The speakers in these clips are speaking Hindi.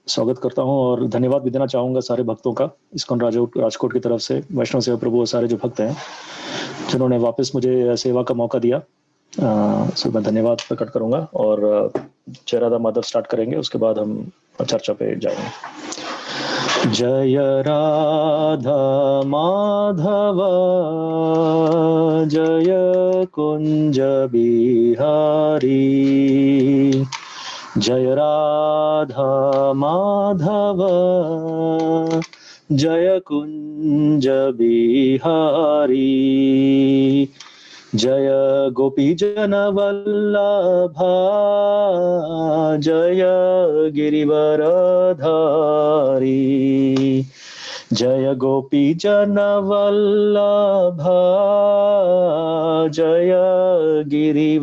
स्वागत करता हूँ और धन्यवाद भी देना चाहूँगा सारे भक्तों का, इस्कॉन राजकोट की तरफ से, वैष्णव सेवा प्रभु और सारे जो भक्त हैं, जिन्होंने वापस मुझे सेवा का मौका दिया। सो मैं धन्यवाद प्रकट करूँगा और जय राधा माधव स्टार्ट करेंगे, उसके बाद हम चर्चा पे जाएंगे। जय राधा माधव जय कुंज बिहारी, जय राधा माधव जय कुंज बिहारी, जय गोपीजन वल्लभा जय गिरिवरधारी, जय गोपीजन वल्लभा जय गिरिवरधारी,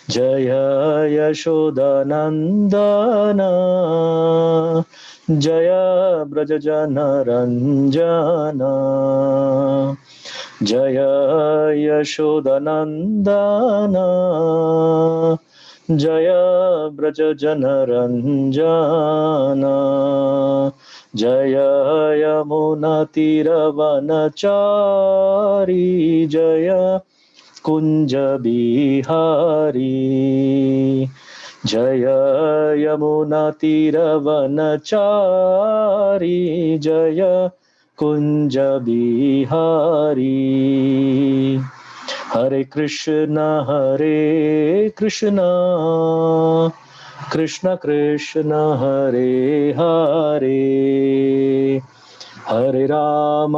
जय यशोदानंदन जय ब्रजजन रंजन, जय यशोदानंदन जय ब्रजजन रंजन, जय यमुना तीरवनचारी जय कुंज बिहारी, जय यमुना तीरवनचारी जय कुंज बिहारी। हरे कृष्ण कृष्ण कृष्ण हरे हरे, हरे राम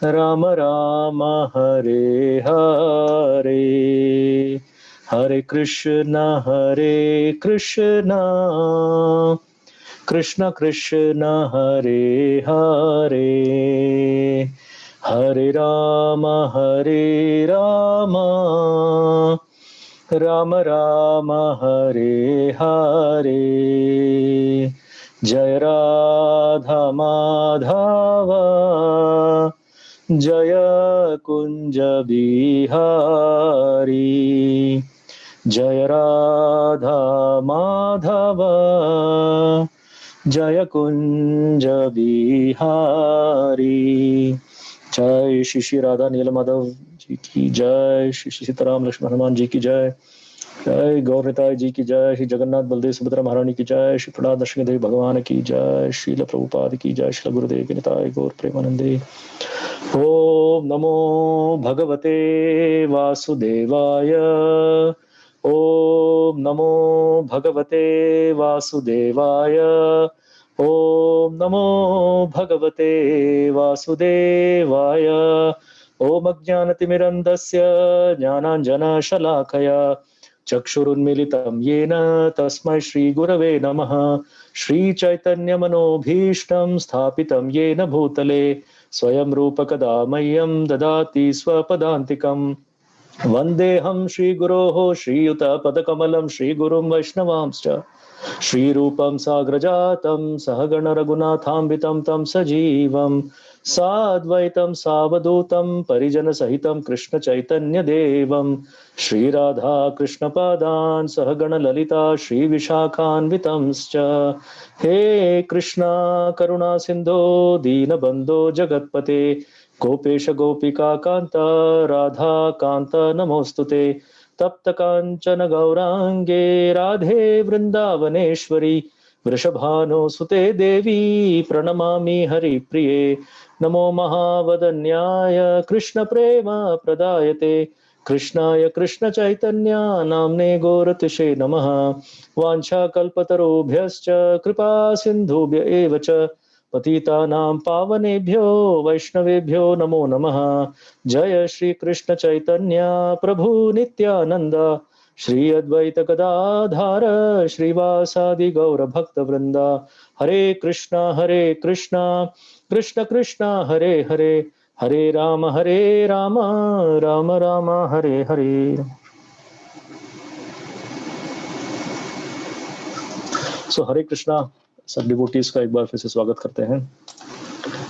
राम राम हरे हरे, हरे कृष्ण कृष्ण कृष्ण हरे हरे, हरे राम राम राम हरे हरे, जय राधा माधव जय कुंज बिहारी, जय राधा माधव जय कुंज बिहारी। जय श्री श्री राधा नील माधव जी की जय, श्री श्री सीताराम लक्ष्मण हनुमान जी की जय, जय गौर निताई जी की जय, श्री जगन्नाथ बलदेव सुभद्रा महारानी की जय, श्री प्रहलाद नरसिंह देव भगवान की जय, श्रील प्रभुपाद की जय, श्री गुरुदेव की निताई गौर प्रेमानंदे। ओम नमो भगवते वासुदेवाय, ओम नमो भगवते वासुदेवाय, ओम नमो भगवते वासुदेवाय। ओम अज्ञानतिमिरन्धस्य ज्ञानाञ्जनशलाकया चक्षुरुन्मीलितं येन तस्मै श्रीगुरवे नमः। श्रीचैतन्यमनोभीष्टं स्थापितं येन भूतले स्वयं रूपकदा मह्यं ददाति स्वपदान्तिकम्। वन्देऽहं श्रीगुरोः श्रीयुतपदकमलं श्रीगुरुं वैष्णवांश्च श्रीरूपं साग्रजातं सहगण रघुनाथान्वितं तं सजीवं साद्वैतं सावधूतं परिजनसहितं कृष्ण चैतन्यदेवं श्रीराधा कृष्णपादान् सहगण ललिता श्रीविशाखान्वितंश्च। हे कृष्णा करुणा सिन्धो दीनबन्धो जगत्पते गोपेश गोपिका कान्ता राधा कान्ता नमोस्तुते। तप्त कांचन गौरांगे राधे वृंदावनेश्वरी वृषभानुसुते देवी प्रणमामि हरिप्रिये। नमो महावदन्याय कृष्ण प्रेम प्रदायते कृष्णाय कृष्ण चैतन्य नाम्ने गौरतिषे नमः। वाञ्छाकल्पतरुभ्यश्च कृपा सिन्धुभ्य एव च पतितानां पावनेभ्यो वैष्णवेभ्यो नमो नमः। जय श्री कृष्ण चैतन्य प्रभु नित्यानंद श्री अद्वैत गदाधार श्रीवासादि गौर भक्त वृंदा। हरे कृष्णा कृष्ण कृष्ण हरे हरे, हरे राम राम राम हरे हरे। सो हरे कृष्णा सब डिवोटीज का एक बार फिर से स्वागत करते हैं।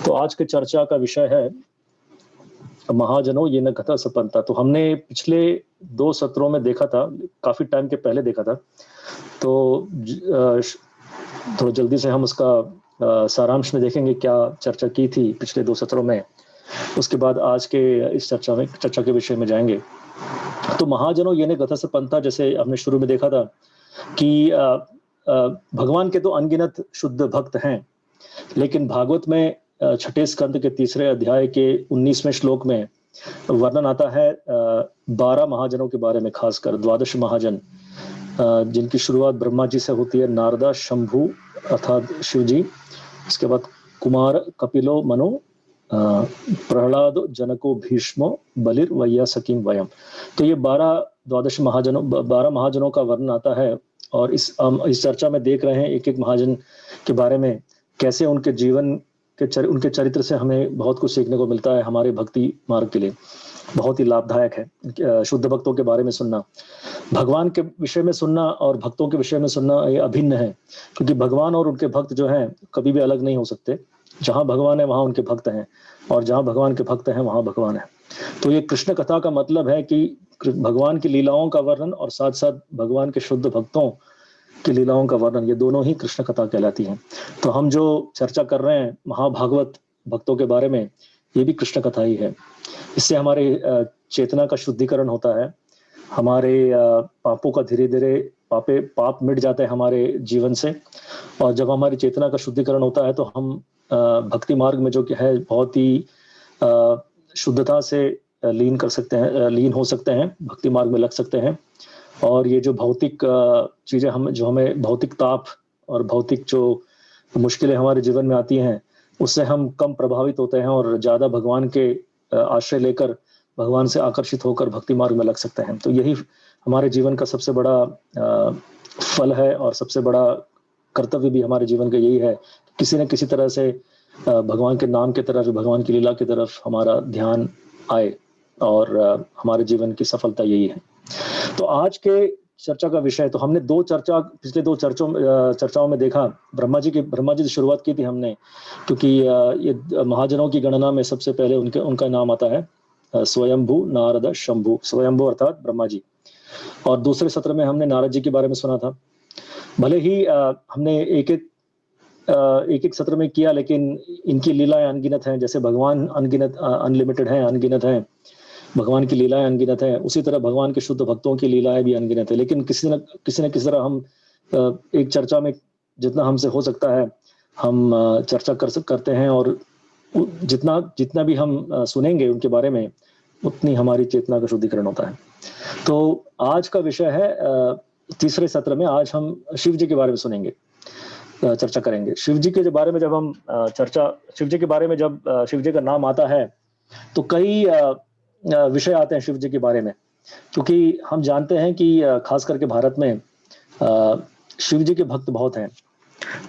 तो आज की चर्चा का विषय है महाजनों ये न कथा सपंता। तो हमने पिछले 2 सत्रों में देखा था, काफी टाइम के पहले देखा था, तो थोड़ा जल्दी से हम उसका सारांश में देखेंगे क्या चर्चा की थी पिछले 2 सत्रों में। उसके बाद आज के इस चर्चा के विषय में जाएंगे। तो महाजनों ये न कथा सपंता, जैसे हमने शुरू में देखा था कि भगवान के तो अनगिनत शुद्ध भक्त हैं, लेकिन भागवत में छठे स्कंद के 3 अध्याय के 19वें श्लोक में वर्णन आता है 12 महाजनों के बारे में, खासकर 12 महाजन, जिनकी शुरुआत ब्रह्मा जी से होती है, नारदा, शंभु अर्थात शिव जी, उसके बाद कुमार, कपिलो, मनु, प्रहलाद, जनको, भीष्मो, बलिर, वैयासकीम, वयम। तो ये 12 महाजनों का वर्णन आता है। और इस चर्चा में देख रहे हैं एक एक महाजन के बारे में, कैसे उनके जीवन के उनके चरित्र से हमें बहुत कुछ सीखने को मिलता है। हमारे भक्ति मार्ग के लिए बहुत ही लाभदायक है शुद्ध भक्तों के बारे में सुनना। भगवान के विषय में सुनना और भक्तों के विषय में सुनना ये अभिन्न है, क्योंकि भगवान और उनके भक्त जो हैं कभी भी अलग नहीं हो सकते। जहां भगवान है वहां उनके भक्त हैं, और जहां भगवान के भक्त हैं वहां भगवान है। तो ये कृष्ण कथा का मतलब है कि भगवान की लीलाओं का वर्णन और साथ साथ भगवान के शुद्ध भक्तों की लीलाओं का वर्णन, ये दोनों ही कृष्ण कथा कहलाती हैं। तो हम जो चर्चा कर रहे हैं महाभागवत भक्तों के बारे में, ये भी कृष्ण कथा ही है। इससे हमारे चेतना का शुद्धिकरण होता है, हमारे पापों का धीरे धीरे पाप मिट जाते हैं हमारे जीवन से। और जब हमारी चेतना का शुद्धिकरण होता है तो हम भक्ति मार्ग में जो है बहुत ही शुद्धता से लीन हो सकते हैं, भक्ति मार्ग में लग सकते हैं। और ये जो भौतिक चीजें हमें भौतिक ताप और भौतिक जो मुश्किलें हमारे जीवन में आती हैं, उससे हम कम प्रभावित होते हैं और ज्यादा भगवान के आश्रय लेकर, भगवान से आकर्षित होकर भक्ति मार्ग में लग सकते हैं। तो यही हमारे जीवन का सबसे बड़ा फल है, और सबसे बड़ा कर्तव्य भी हमारे जीवन का यही है, किसी न किसी तरह से भगवान के नाम की तरफ, भगवान की लीला की तरफ हमारा ध्यान आए, और हमारे जीवन की सफलता यही है। तो आज के चर्चा का विषय, तो हमने पिछले दो चर्चाओं में देखा, ब्रह्मा जी से शुरुआत की थी हमने, क्योंकि ये महाजनों की गणना में सबसे पहले उनका नाम आता है स्वयंभू, नारद, शंभु। स्वयंभू अर्थात ब्रह्मा जी। और दूसरे सत्र में हमने नारद जी के बारे में सुना था। भले ही हमने एक एक सत्र में किया, लेकिन इनकी लीलाएं अनगिनत हैं। जैसे भगवान अनलिमिटेड हैं, अनगिनत हैं, भगवान की लीलाएं अनगिनत हैं, उसी तरह भगवान के शुद्ध भक्तों की लीलाएं भी अनगिनत है। लेकिन किसी न किसी तरह हम एक चर्चा में जितना हमसे हो सकता है हम चर्चा करते हैं, और जितना भी हम सुनेंगे उनके बारे में, उतनी हमारी चेतना का शुद्धिकरण होता है। तो आज का विषय है, तीसरे सत्र में आज हम शिव जी के बारे में सुनेंगे, चर्चा करेंगे। शिव जी के बारे में जब हम शिव जी के बारे में जब शिव जी का नाम आता है तो कई विषय आते हैं शिव जी के बारे में, क्योंकि हम जानते हैं कि खास करके भारत में शिव जी के भक्त बहुत हैं।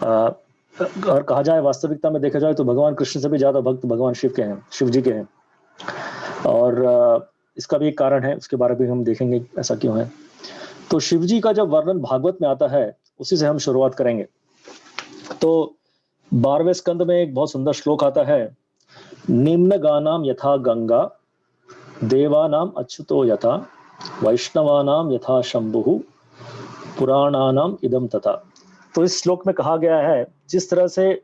और कहा जाए, वास्तविकता में देखा जाए तो भगवान कृष्ण से भी ज्यादा भक्त भगवान शिव जी के हैं। और इसका भी एक कारण है, उसके बारे में हम देखेंगे ऐसा क्यों है। तो शिव जी का जब वर्णन भागवत में आता है, उसी से हम शुरुआत करेंगे। तो 12वें स्कंद में एक बहुत सुंदर श्लोक आता है, निम्न गानाम यथा गंगा, देवानाम अच्युतो यथा, वैष्णवानाम यथा शंभु, पुराणानाम इदम तथा। तो इस श्लोक में कहा गया है, जिस तरह से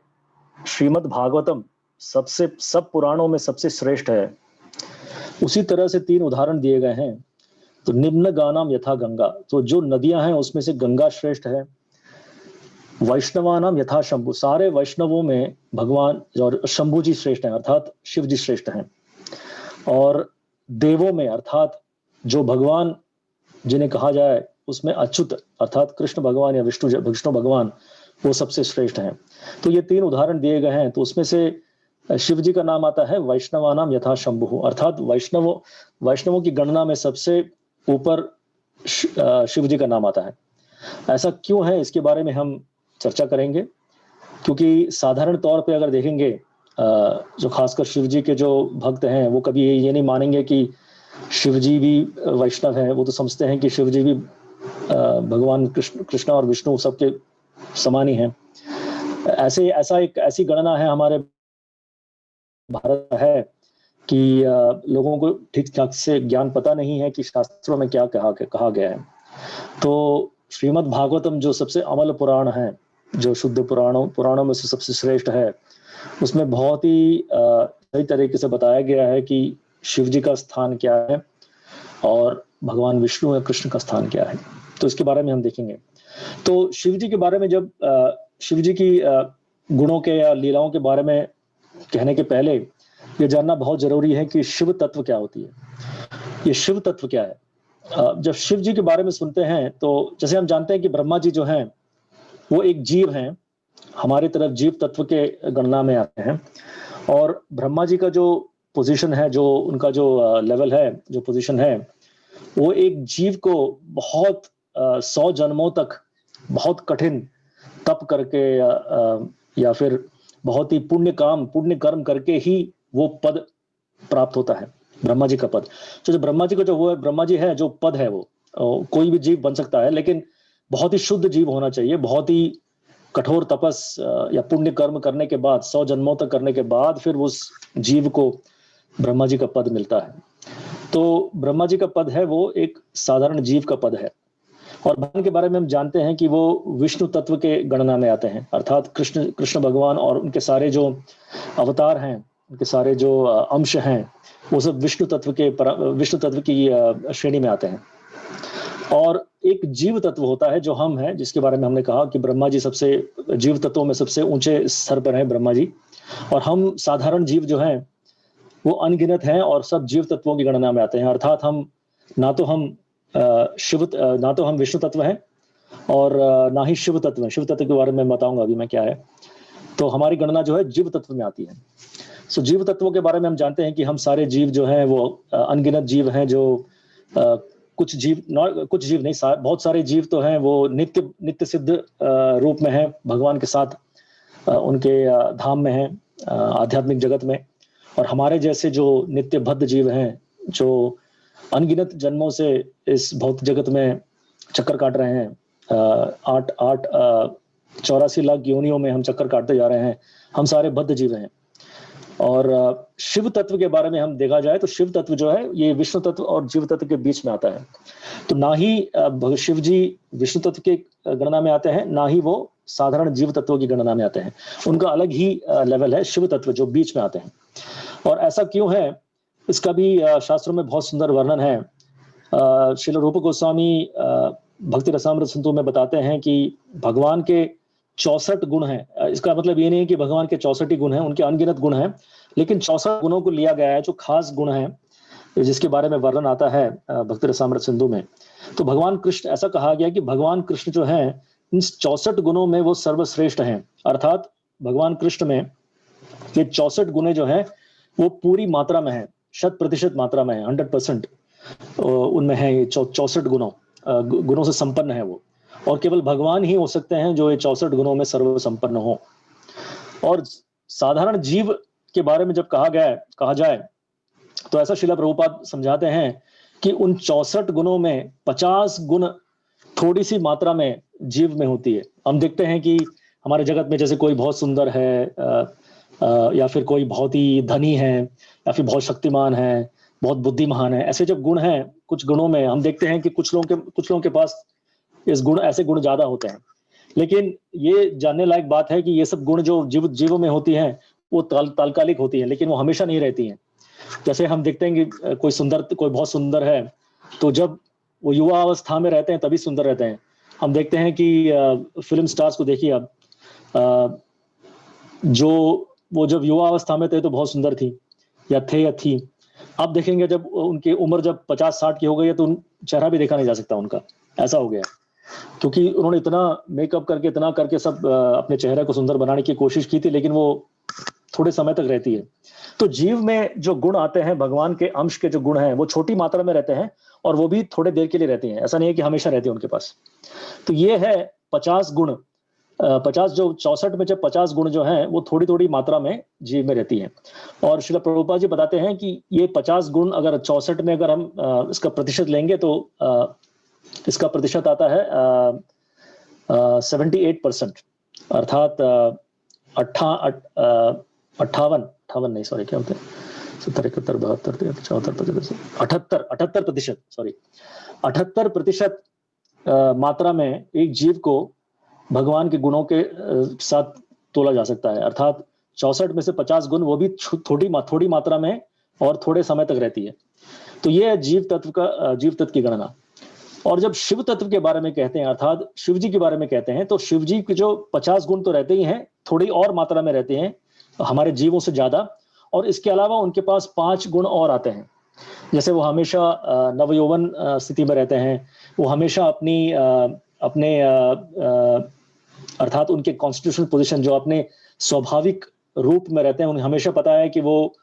श्रीमद् भागवतम सब पुराणों में सबसे श्रेष्ठ है, उसी तरह से 3 उदाहरण दिए गए हैं। तो निम्न गानाम यथा गंगा, तो जो नदियां हैं उसमें से गंगा श्रेष्ठ है। वैष्णवानाम यथा शंभु, सारे वैष्णवों में भगवान और शंभु जी श्रेष्ठ हैं, अर्थात शिव जी श्रेष्ठ हैं। और देवों में, अर्थात जो भगवान जिन्हें कहा जाए उसमें अच्युत अर्थात कृष्ण भगवान या विष्णु भगवान, वो सबसे श्रेष्ठ हैं। तो ये 3 उदाहरण दिए गए हैं। तो उसमें से शिव जी का नाम आता है वैष्णवानाम यथा शंभु, अर्थात वैष्णवों की गणना में सबसे ऊपर शिव जी का नाम आता है। ऐसा क्यों है, इसके बारे में हम चर्चा करेंगे। क्योंकि साधारण तौर पे अगर देखेंगे, जो खासकर शिव जी के जो भक्त हैं, वो कभी ये नहीं मानेंगे कि शिव जी भी वैष्णव हैं। वो तो समझते हैं कि शिव जी भी भगवान कृष्ण और विष्णु सबके समान ही हैं। ऐसी गणना है हमारे भारत है कि लोगों को ठीक ठाक से ज्ञान पता नहीं है कि शास्त्रों में क्या कहा गया है। तो श्रीमद् भागवतम जो सबसे अमल पुराण है, जो शुद्ध पुराणों में से सबसे श्रेष्ठ है, उसमें बहुत ही सही तरीके से बताया गया है कि शिव जी का स्थान क्या है और भगवान विष्णु या कृष्ण का स्थान क्या है। तो इसके बारे में हम देखेंगे। तो शिव जी के बारे में जब शिव जी की गुणों के या लीलाओं के बारे में कहने के पहले ये जानना बहुत जरूरी है कि शिव तत्व क्या होती है, ये शिव तत्व क्या है। जब शिव जी के बारे में सुनते हैं तो जैसे हम जानते हैं कि ब्रह्मा जी जो हैं वो एक जीव हैं, हमारी तरफ जीव तत्व के गणना में आते हैं। और ब्रह्मा जी का जो पोजीशन है, जो उनका जो लेवल है, जो पोजीशन है, वो एक जीव को बहुत 100 जन्मों तक बहुत कठिन तप करके या फिर बहुत ही पुण्य कर्म करके ही वो पद प्राप्त होता है, ब्रह्मा जी का पद। तो जो ब्रह्मा जी का जो वो है, ब्रह्मा जी है जो पद है, वो कोई भी जीव बन सकता है, लेकिन बहुत ही शुद्ध जीव होना चाहिए, बहुत ही कठोर तपस या पुण्य कर्म करने के बाद, 100 जन्मों तक करने के बाद फिर उस जीव को ब्रह्मा जी का पद मिलता है। तो ब्रह्मा जी का पद है वो एक साधारण जीव का पद है। और भगवान के बारे में हम जानते हैं कि वो विष्णु तत्व के गणना में आते हैं, अर्थात कृष्ण भगवान और उनके सारे जो अवतार हैं, उनके सारे जो अंश हैं, वो सब विष्णु तत्व की श्रेणी में आते हैं। और एक जीव तत्व होता है जो हम हैं, जिसके बारे में हमने कहा कि ब्रह्मा जी सबसे जीव तत्वों में सबसे ऊंचे स्तर पर हैं ब्रह्मा जी, और हम साधारण जीव जो हैं वो अनगिनत हैं और सब जीव तत्वों की गणना में आते हैं। अर्थात हम ना तो हम विष्णु तत्व हैं और ना ही शिव तत्व है। शिव तत्व के बारे में बताऊंगा अभी मैं क्या है। तो हमारी गणना जो है जीव तत्व में आती है। सो जीव तत्वों के बारे में हम जानते हैं कि हम सारे जीव जो हैं वो अनगिनत जीव हैं, जो कुछ जीव नहीं, बहुत सारे जीव तो हैं वो नित्य सिद्ध रूप में हैं, भगवान के साथ उनके धाम में हैं, आध्यात्मिक जगत में। और हमारे जैसे जो नित्य बद्ध जीव हैं, जो अनगिनत जन्मों से इस भौतिक जगत में चक्कर काट रहे हैं, 84 लाख योनियों में हम चक्कर काटते जा रहे हैं, हम सारे बद्ध जीव हैं। और शिव तत्व के बारे में हम देखा जाए तो शिव तत्व जो है ये विष्णु तत्व और जीव तत्व के बीच में आता है। तो ना ही शिव जी विष्णु तत्व के गणना में आते हैं, ना ही वो साधारण जीव तत्वों की गणना में आते हैं। उनका अलग ही लेवल है, शिव तत्व जो बीच में आते हैं। और ऐसा क्यों है, इसका भी शास्त्रों में बहुत सुंदर वर्णन है। श्रील रूप गोस्वामी भक्ति रसामृत सिंधु में बताते हैं कि भगवान के 64 गुण हैं। इसका मतलब ये नहीं है कि भगवान के 64 ही गुण हैं, उनके अनगिनत गुण हैं, लेकिन 64 गुणों को लिया गया है जो खास गुण हैं, जिसके बारे में वर्णन आता है भक्ति रसामृत सिंधु में। तो भगवान कृष्ण, ऐसा कहा गया कि भगवान कृष्ण जो हैं इन 64 गुणों में वो सर्वश्रेष्ठ हैं। अर्थात भगवान कृष्ण में ये 64 गुण जो हैं वो पूरी मात्रा में है, 100% मात्रा में है, 100% उनमें है ये 64 गुणों से संपन्न है वो। और केवल भगवान ही हो सकते हैं जो ये 64 गुणों में सर्व संपन्न हो। और साधारण जीव के बारे में जब कहा जाए तो ऐसा श्रील प्रभुपाद समझाते हैं कि उन 64 गुणों में 50 गुण थोड़ी सी मात्रा में जीव में होती है। हम देखते हैं कि हमारे जगत में जैसे कोई बहुत सुंदर है, या फिर कोई बहुत ही धनी है, या फिर बहुत शक्तिमान है, बहुत बुद्धिमान है। ऐसे जब गुण हैं, कुछ गुणों में हम देखते हैं कि कुछ लोगों के पास ऐसे गुण ज्यादा होते हैं। लेकिन ये जानने लायक बात है कि ये सब गुण जो जीवों में होती हैं वो तात्कालिक होती हैं, लेकिन वो हमेशा नहीं रहती हैं। जैसे हम देखते हैं कि कोई बहुत सुंदर है, तो जब वो युवा अवस्था में रहते हैं तभी सुंदर रहते हैं। हम देखते हैं कि फिल्म स्टार्स को देखिए अब, वो जब युवा अवस्था में थे तो बहुत सुंदर थी या थी। अब देखेंगे जब उनकी उम्र जब 50-60 की हो गई है तो चेहरा भी देखा नहीं जा सकता उनका, ऐसा हो गया। क्योंकि उन्होंने इतना मेकअप करके, इतना करके सब अपने चेहरे को सुंदर बनाने की कोशिश की थी, लेकिन वो थोड़े समय तक रहती है। तो जीव में जो गुण आते हैं, भगवान के अंश के जो गुण हैं, वो छोटी मात्रा में रहते हैं और वो भी थोड़े देर के लिए रहते हैं। ऐसा नहीं है कि हमेशा रहते हैं उनके पास। तो ये है 50 गुण, 50 जो 64 में जब 50 गुण जो हैं वो थोड़ी थोड़ी मात्रा में जीव में रहती हैं। और श्रील प्रभुपाद जी बताते हैं कि ये 50 गुण अगर 64 में अगर हम इसका प्रतिशत लेंगे तो इसका प्रतिशत आता है 78%, अर्थात 58 नहीं, सॉरी क्या होते हैं, 70, 71, 72, 74, 75, 78% सॉरी 78% मात्रा में एक जीव को भगवान के गुणों के साथ तोला जा सकता है। अर्थात 64 में से 50 गुण वो भी थोड़ी मात्रा में और थोड़े समय तक रहती है। तो ये है जीव तत्व की गणना। और जब शिव तत्व के बारे में कहते हैं, अर्थात शिव जी के बारे में कहते हैं, तो शिव जी के जो 50 गुण तो रहते ही हैं, थोड़ी और मात्रा में रहते हैं हमारे जीवों से ज्यादा। और इसके अलावा उनके पास 5 गुण और आते हैं। जैसे वो हमेशा नवयौवन स्थिति में रहते हैं, वो हमेशा अपने अर्थात उनके कॉन्स्टिट्यूशनल पोजीशन जो अपने स्वाभाविक रूप में रहते हैं, उन्हें हमेशा पता है कि वो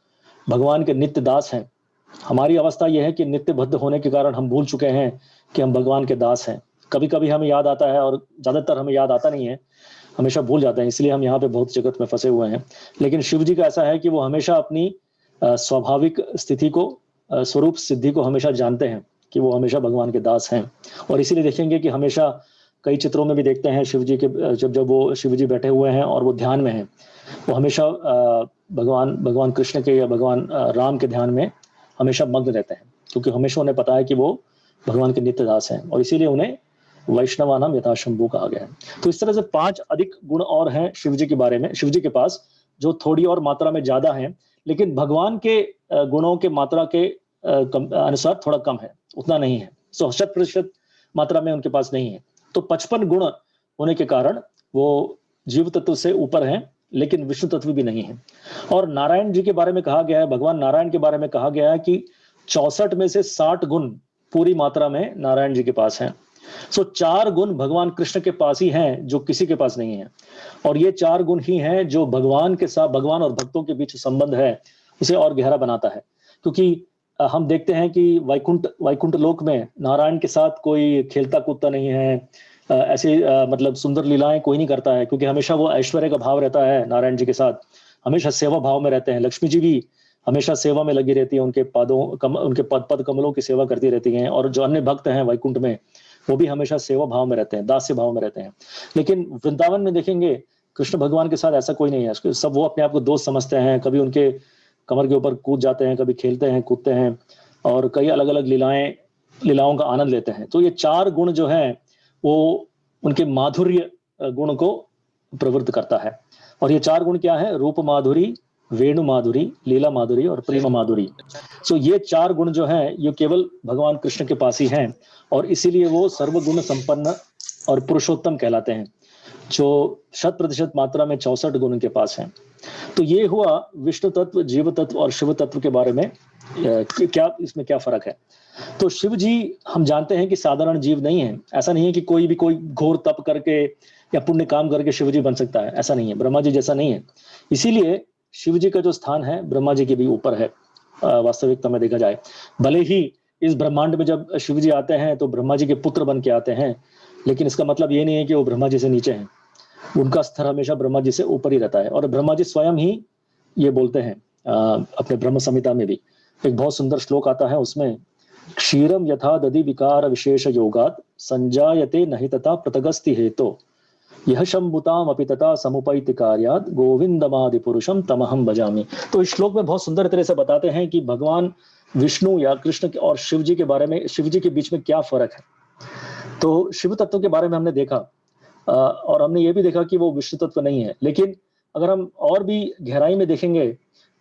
भगवान के नित्य दास हैं। हमारी अवस्था यह है कि नित्यबद्ध होने के कारण हम भूल चुके हैं कि हम भगवान के दास हैं। कभी कभी हमें याद आता है और ज्यादातर हमें याद आता नहीं है, हमेशा भूल जाते हैं, इसलिए हम यहाँ पे बहुत जगत में फंसे हुए हैं। लेकिन शिव जी का ऐसा है कि वो हमेशा अपनी स्वाभाविक स्थिति को, स्वरूप सिद्धि को हमेशा जानते हैं कि वो हमेशा भगवान के दास हैं। और इसीलिए देखेंगे कि हमेशा कई चित्रों में भी देखते हैं शिव जी के, जब वो शिव जी बैठे हुए हैं और वो ध्यान में हैं, वो हमेशा भगवान कृष्ण के या भगवान राम के ध्यान में हमेशा मग्न रहते हैं, क्योंकि हमेशा उन्हें पता है कि वो भगवान के नित्य दास हैं और इसीलिए उन्हें वैष्णवानाम यथाशंभु कहा गया है। तो इस तरह से 5 अधिक गुण और हैं शिव जी के बारे में, शिव जी के पास, जो थोड़ी और मात्रा में ज्यादा हैं, लेकिन भगवान के गुणों के मात्रा के अनुसार थोड़ा कम है, उतना नहीं है। 100% मात्रा में उनके पास नहीं है। तो 55 गुण होने के कारण वो जीव तत्व से ऊपर हैं, लेकिन विष्णु तत्व भी नहीं है। और नारायण जी के बारे में कहा गया है, भगवान नारायण के बारे में कहा गया है कि 64 में से 60 गुण पूरी मात्रा में नारायण जी के पास हैं। 4 गुण भगवान कृष्ण के पास ही हैं जो किसी के पास नहीं है। और ये 4 गुण ही हैं जो भगवान के साथ, भगवान और भक्तों के बीच संबंध है उसे और गहरा बनाता है। क्योंकि हम देखते हैं कि वैकुंठ लोक में नारायण के साथ कोई खेलता कूदता नहीं है, ऐसे मतलब सुंदर लीलाएं कोई नहीं करता है, क्योंकि हमेशा वो ऐश्वर्य का भाव रहता है नारायण जी के साथ, हमेशा सेवा भाव में रहते हैं। लक्ष्मी जी भी हमेशा सेवा में लगी रहती है, उनके उनके पद कमलों की सेवा करती रहती हैं। और जो अन्य भक्त हैं वैकुंठ में, वो भी हमेशा सेवा भाव में रहते हैं, दास्य भाव में रहते हैं। लेकिन वृंदावन में देखेंगे कृष्ण भगवान के साथ ऐसा कोई नहीं है। सब वो अपने आप को दोस्त समझते हैं, कभी उनके कमर के ऊपर कूद जाते हैं, कभी खेलते हैं, कूदते हैं, और कई अलग अलग लीलाओं का आनंद लेते हैं। तो ये 4 गुण जो हैं वो उनके माधुर्य गुण को प्रवृत्त करता है। और ये 4 गुण क्या है? रूप माधुरी, वेणु माधुरी, लीला माधुरी और प्रेम माधुरी। ये 4 गुण जो हैं ये केवल भगवान कृष्ण के पास ही हैं, और इसीलिए वो सर्वगुण संपन्न और पुरुषोत्तम कहलाते हैं, जो 100% मात्रा में 64 गुण उनके पास हैं। तो ये हुआ विष्णु तत्व, जीव तत्व और शिव तत्व के बारे में क्या इसमें क्या फर्क है। तो शिव जी हम जानते हैं कि साधारण जीव नहीं है। ऐसा नहीं है कि कोई घोर तप करके या पुण्य काम करके शिव जी बन सकता है, ऐसा नहीं है। ब्रह्मा जी जैसा नहीं है। इसीलिए शिव जी का जो स्थान है ब्रह्मा जी के भी ऊपर है वास्तविकता में देखा जाए। भले ही इस ब्रह्मांड में जब शिव जी आते हैं तो ब्रह्मा जी के पुत्र बन के आते हैं, लेकिन इसका मतलब ये नहीं है कि वो ब्रह्मा जी से नीचे हैं। उनका स्तर हमेशा ब्रह्मा जी से ऊपर ही रहता है। और ब्रह्मा जी स्वयं ही ये बोलते हैं अपने ब्रह्म संहिता में भी एक बहुत सुंदर श्लोक आता है, उसमें क्षीरम यथा दधि विकार विशेष योगात संजायते नहीं तथा पृथगस्ति हेतो यह शंभुताम अपि तथा समुपैति कार्यात गोविंदमादि पुरुषम तमहम भजामि। तो इस श्लोक में बहुत सुंदर तरह से बताते हैं कि भगवान विष्णु या कृष्ण और शिव जी के बारे में, शिव जी के बीच में क्या फर्क है। तो शिव तत्व के बारे में हमने देखा, और हमने ये भी देखा कि वो विष्णु तत्व नहीं है। लेकिन अगर हम और भी गहराई में देखेंगे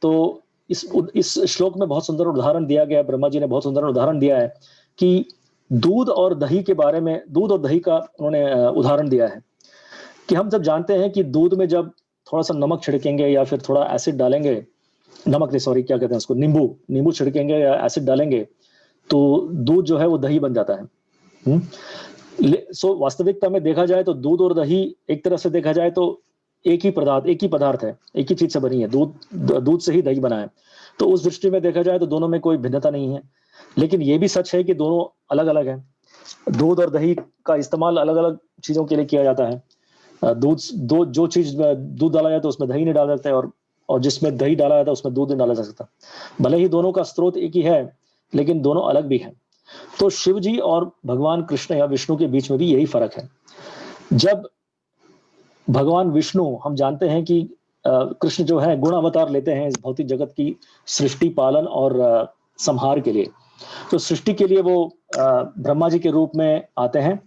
तो इस श्लोक में बहुत सुंदर उदाहरण दिया गया है, ब्रह्मा जी ने बहुत सुंदर उदाहरण दिया है कि दूध और दही के बारे में, दूध और दही का उन्होंने उदाहरण दिया है कि हम सब जानते हैं कि दूध में जब थोड़ा सा नमक छिड़केंगे या फिर थोड़ा एसिड डालेंगे, नमक नहीं सॉरी क्या कहते हैं उसको, नींबू छिड़केंगे या एसिड डालेंगे तो दूध जो है वो दही बन जाता है। वास्तविकता में देखा जाए तो दूध और दही एक तरह से देखा जाए तो एक ही पदार्थ है, एक ही चीज से बनी है। दूध से ही दही बना है। तो उस दृष्टि में देखा जाए तो दोनों में कोई भिन्नता नहीं है। लेकिन ये भी सच है कि दोनों अलग अलग हैं। दूध और दही का इस्तेमाल अलग अलग चीजों के लिए किया जाता है। जो चीज दूध डाला जाए तो उसमें दही नहीं डाला जाता है, और जिसमें दही डाला जाता है उसमें दूध नहीं डाला जा सकता। भले ही दोनों का स्रोत एक ही है, लेकिन दोनों अलग भी हैं। तो शिव जी और भगवान कृष्ण या विष्णु के बीच में भी यही फर्क है। जब भगवान विष्णु, हम जानते हैं कि कृष्ण जो है गुण अवतार लेते हैं इस भौतिक जगत की सृष्टि, पालन और संहार के लिए। तो सृष्टि के लिए वो ब्रह्मा जी के रूप में आते हैं,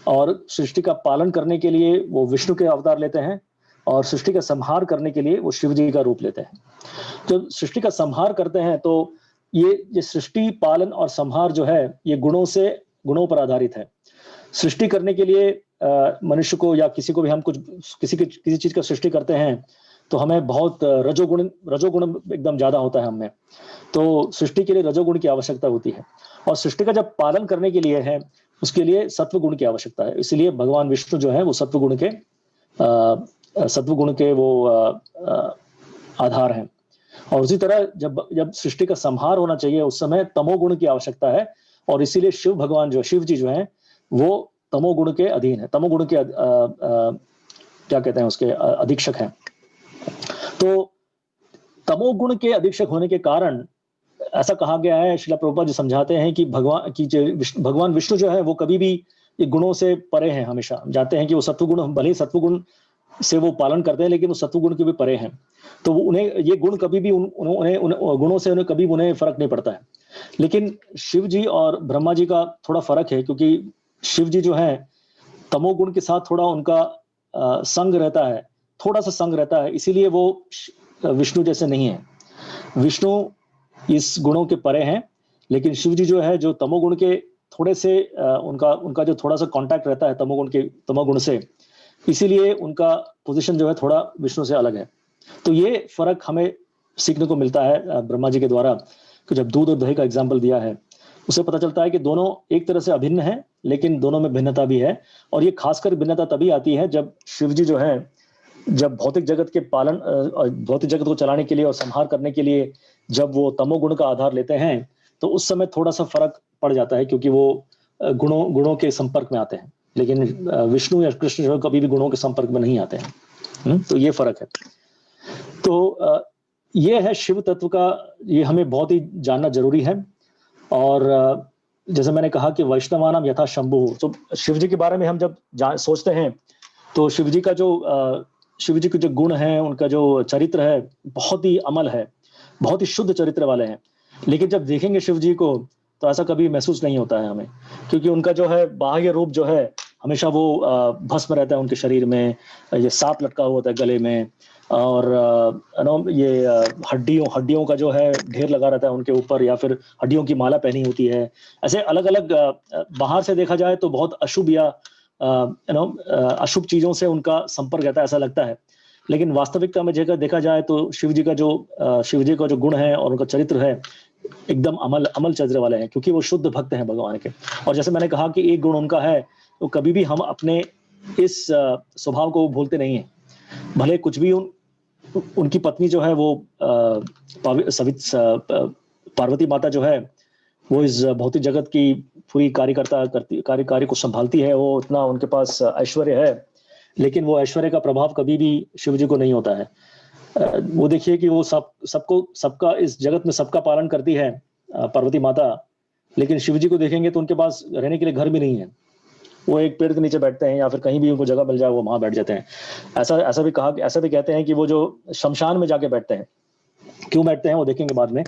और सृष्टि का पालन करने के लिए वो विष्णु के अवतार लेते हैं, और सृष्टि का संहार करने के लिए वो शिव जी का रूप लेते हैं। जब सृष्टि का संहार करते हैं तो ये सृष्टि, पालन और संहार जो है ये गुणों पर आधारित है। सृष्टि करने के लिए मनुष्य को या किसी को भी हम किसी चीज का सृष्टि करते हैं तो हमें बहुत रजोगुण एकदम ज्यादा होता है हमें, तो सृष्टि के लिए रजोगुण की आवश्यकता होती है। और सृष्टि का जब पालन करने के लिए है उसके लिए सत्व गुण की आवश्यकता है। इसलिए भगवान विष्णु जो है वो सत्व गुण के वो आधार हैं। और उसी तरह जब सृष्टि का संहार होना चाहिए उस समय तमोगुण की आवश्यकता है, और इसीलिए शिव जी जो है वो तमोगुण के अधीन है, तमोगुण के क्या कहते हैं उसके अधीक्षक हैं। तो तमोगुण के अधीक्षक होने के कारण ऐसा कहा गया है, श्रील प्रभुपाद जी समझाते हैं कि भगवान विष्णु जो है वो कभी भी ये गुणों से परे हैं। हमेशा जानते हैं कि वो सत्वगुण, भले ही सत्वगुण से वो पालन करते हैं लेकिन वो सत्वगुण के भी परे हैं। तो उन्हें ये गुण कभी भी गुणों से उन्हें कभी उन्हें फर्क नहीं पड़ता है। लेकिन शिव जी और ब्रह्मा जी का थोड़ा फर्क है, क्योंकि शिव जी जो है तमोगुण के साथ थोड़ा उनका संग रहता है, थोड़ा सा संग रहता है, इसीलिए वो विष्णु जैसे नहीं है। विष्णु इस गुणों के परे हैं, लेकिन शिव जी जो है जो तमोगुण के थोड़े से उनका जो थोड़ा सा कांटेक्ट रहता है तमोगुण से, इसीलिए उनका पोजीशन जो है थोड़ा विष्णु से अलग है। तो ये फर्क हमें सीखने को मिलता है ब्रह्मा जी के द्वारा, कि जब दूध और दही का एग्जाम्पल दिया है उससे पता चलता है कि दोनों एक तरह से अभिन्न है, लेकिन दोनों में भिन्नता भी है। और ये खासकर भिन्नता तभी आती है जब शिव जी जो है जब भौतिक जगत के पालन, भौतिक जगत को चलाने के लिए और संहार करने के लिए जब वो तमोगुण का आधार लेते हैं तो उस समय थोड़ा सा फर्क पड़ जाता है, क्योंकि वो गुणों के संपर्क में आते हैं। लेकिन विष्णु या कृष्ण जो कभी भी गुणों के संपर्क में नहीं आते हैं। तो ये फर्क है। तो ये है शिव तत्व का, ये हमें बहुत ही जानना जरूरी है। और जैसे मैंने कहा कि वैष्णवानाम यथा शंभु, तो शिव जी के बारे में हम जब सोचते हैं तो शिव जी के जो गुण हैं, उनका जो चरित्र है बहुत ही अमल है, बहुत ही शुद्ध चरित्र वाले हैं। लेकिन जब देखेंगे शिव जी को तो ऐसा कभी महसूस नहीं होता है हमें, क्योंकि उनका जो है बाह्य रूप जो है हमेशा वो भस्म रहता है उनके शरीर में, ये सांप लटका हुआ होता है गले में, और ये हड्डियों का जो है ढेर लगा रहता है उनके ऊपर, या फिर हड्डियों की माला पहनी होती है। ऐसे अलग अलग बाहर से देखा जाए तो बहुत अशुभ या अशुभ चीजों से उनका संपर्क रहता है, ऐसा लगता है। लेकिन वास्तविकता में देखा जाए तो शिव जी का जो गुण है और उनका चरित्र है एकदम अमल चरित्र वाले हैं, क्योंकि वो शुद्ध भक्त हैं भगवान के। और जैसे मैंने कहा कि एक गुण उनका है, तो कभी भी हम अपने इस स्वभाव को भूलते नहीं है। भले कुछ भी उनकी पत्नी जो है वो पार्वती माता जो है वो इस भौतिक जगत की पूरी कार्य को संभालती है, वो इतना उनके पास ऐश्वर्य है, लेकिन वो ऐश्वर्य का प्रभाव कभी भी शिव जी को नहीं होता है। वो देखिए कि वो सबका इस जगत में सबका पालन करती है पार्वती माता, लेकिन शिव जी को देखेंगे तो उनके पास रहने के लिए घर भी नहीं है। वो एक पेड़ के नीचे बैठते हैं, या फिर कहीं भी उनको जगह मिल जाए वो वहां बैठ जाते हैं। ऐसा भी कहते हैं कि वो जो शमशान में जाके बैठते हैं, क्यों बैठते हैं वो देखेंगे बाद में।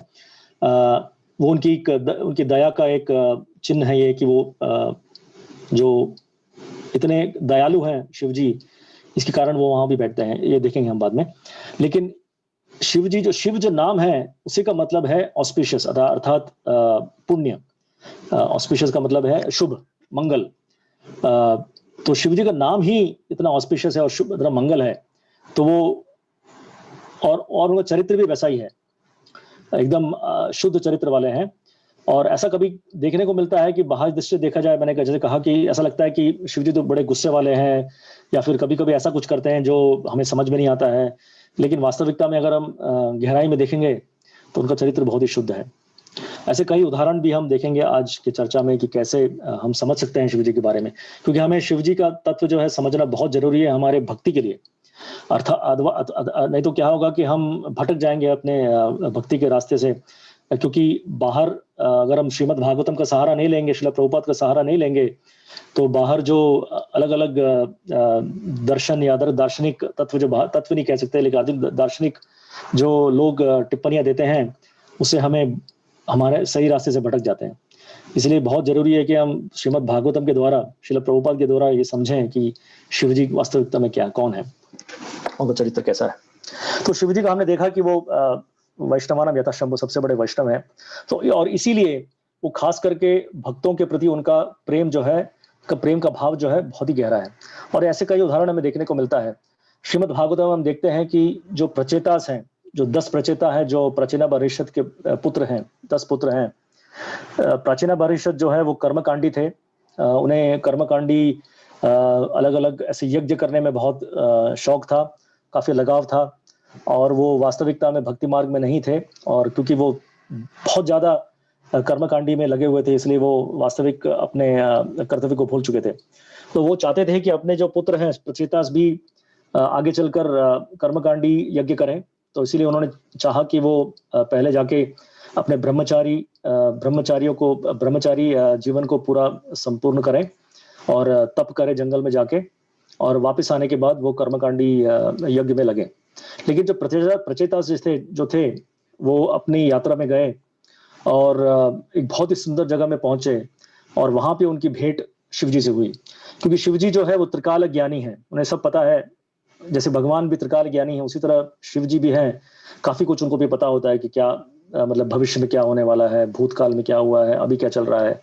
वो उनकी दया का एक चिन्ह है ये, कि वो जो इतने दयालु हैं शिव जी, इसके कारण वो वहां भी बैठते हैं, ये देखेंगे हम बाद में। लेकिन शिव जो नाम है उसी का मतलब है ऑस्पिशियस, अर्थात पुण्य। ऑस्पिशियस का मतलब है शुभ, मंगल। तो शिव जी का नाम ही इतना ऑस्पिशियस है और शुभ, इतना मंगल है। तो वो और उनका चरित्र भी वैसा ही है, एकदम शुद्ध चरित्र वाले हैं। और ऐसा कभी देखने को मिलता है कि बाहर दृश्य देखा जाए, मैंने जैसे कहा कि ऐसा लगता है कि शिव जी तो बड़े गुस्से वाले हैं, या फिर कभी कभी ऐसा कुछ करते हैं जो हमें समझ में नहीं आता है। लेकिन वास्तविकता में अगर हम गहराई में देखेंगे तो उनका चरित्र बहुत ही शुद्ध है। ऐसे कई उदाहरण भी हम देखेंगे आज की चर्चा में कि कैसे हम समझ सकते हैं शिव जी के बारे में, क्योंकि हमें शिव जी का तत्व जो है समझना बहुत जरूरी है हमारे भक्ति के लिए। अर्थात नहीं तो क्या होगा कि हम भटक जाएंगे अपने भक्ति के रास्ते से, क्योंकि बाहर अगर हम श्रीमद् भागवतम का सहारा नहीं लेंगे, श्रील प्रभुपाद का सहारा नहीं लेंगे, तो बाहर जो अलग-अलग दर्शन या दार्शनिक तत्व, जो तत्व नहीं कह सकते लेकिन आदि दार्शनिक जो लोग टिप्पणियाँ देते हैं, उससे हमें हमारे सही रास्ते से भटक जाते हैं। इसलिए बहुत ज़रूरी है कि हम श्रीमद् भागवतम के द्वारा, श्रील प्रभुपाद के द्वारा ये समझें कि शिव जी वास्तविकता में क्या कौन है, उनका चरित्र कैसा है। तो शिव जी का हमने देखा कि वो वैष्णवानाम यथाशंभु सबसे बड़े वैष्णव हैं। तो और इसीलिए वो खास करके भक्तों के प्रति उनका प्रेम जो है, प्रेम का भाव जो है बहुत ही गहरा है। और ऐसे कई उदाहरण हमें देखने को मिलता है। श्रीमद् भागवतम में हम देखते हैं कि जो प्रचेतास हैं, जो 10 प्रचेता हैं, जो प्राचीना परिषद के पुत्र हैं, 10 पुत्र हैं। प्राचीना परिषद जो है वो कर्मकांडी थे। उन्हें कर्मकांडी अलग-अलग ऐसे यज्ञ करने में बहुत शौक था, काफ़ी लगाव था, और वो वास्तविकता में भक्ति मार्ग में नहीं थे। और क्योंकि वो बहुत ज़्यादा कर्मकांडी में लगे हुए थे, इसलिए वो वास्तविक अपने कर्तव्य को भूल चुके थे। तो वो चाहते थे कि अपने जो पुत्र हैं प्रचेतास भी आगे चलकर कर्मकांडी यज्ञ करें। तो इसीलिए उन्होंने चाहा कि वो पहले जाके अपने ब्रह्मचारी जीवन को पूरा संपूर्ण करें और तप करें जंगल में जाके, और वापस आने के बाद वो कर्मकांडी यज्ञ में लगे। लेकिन जो प्रचेतास जो थे, वो अपनी यात्रा में गए और एक बहुत ही सुंदर जगह में पहुंचे, और वहां पे उनकी भेंट शिवजी से हुई। क्योंकि शिवजी जो है वो त्रिकाल ज्ञानी है, उन्हें सब पता है। जैसे भगवान भी त्रिकाल ज्ञानी है, उसी तरह शिव जी भी हैं। काफी कुछ उनको भी पता होता है कि क्या मतलब भविष्य में क्या होने वाला है, भूतकाल में क्या हुआ है, अभी क्या चल रहा है।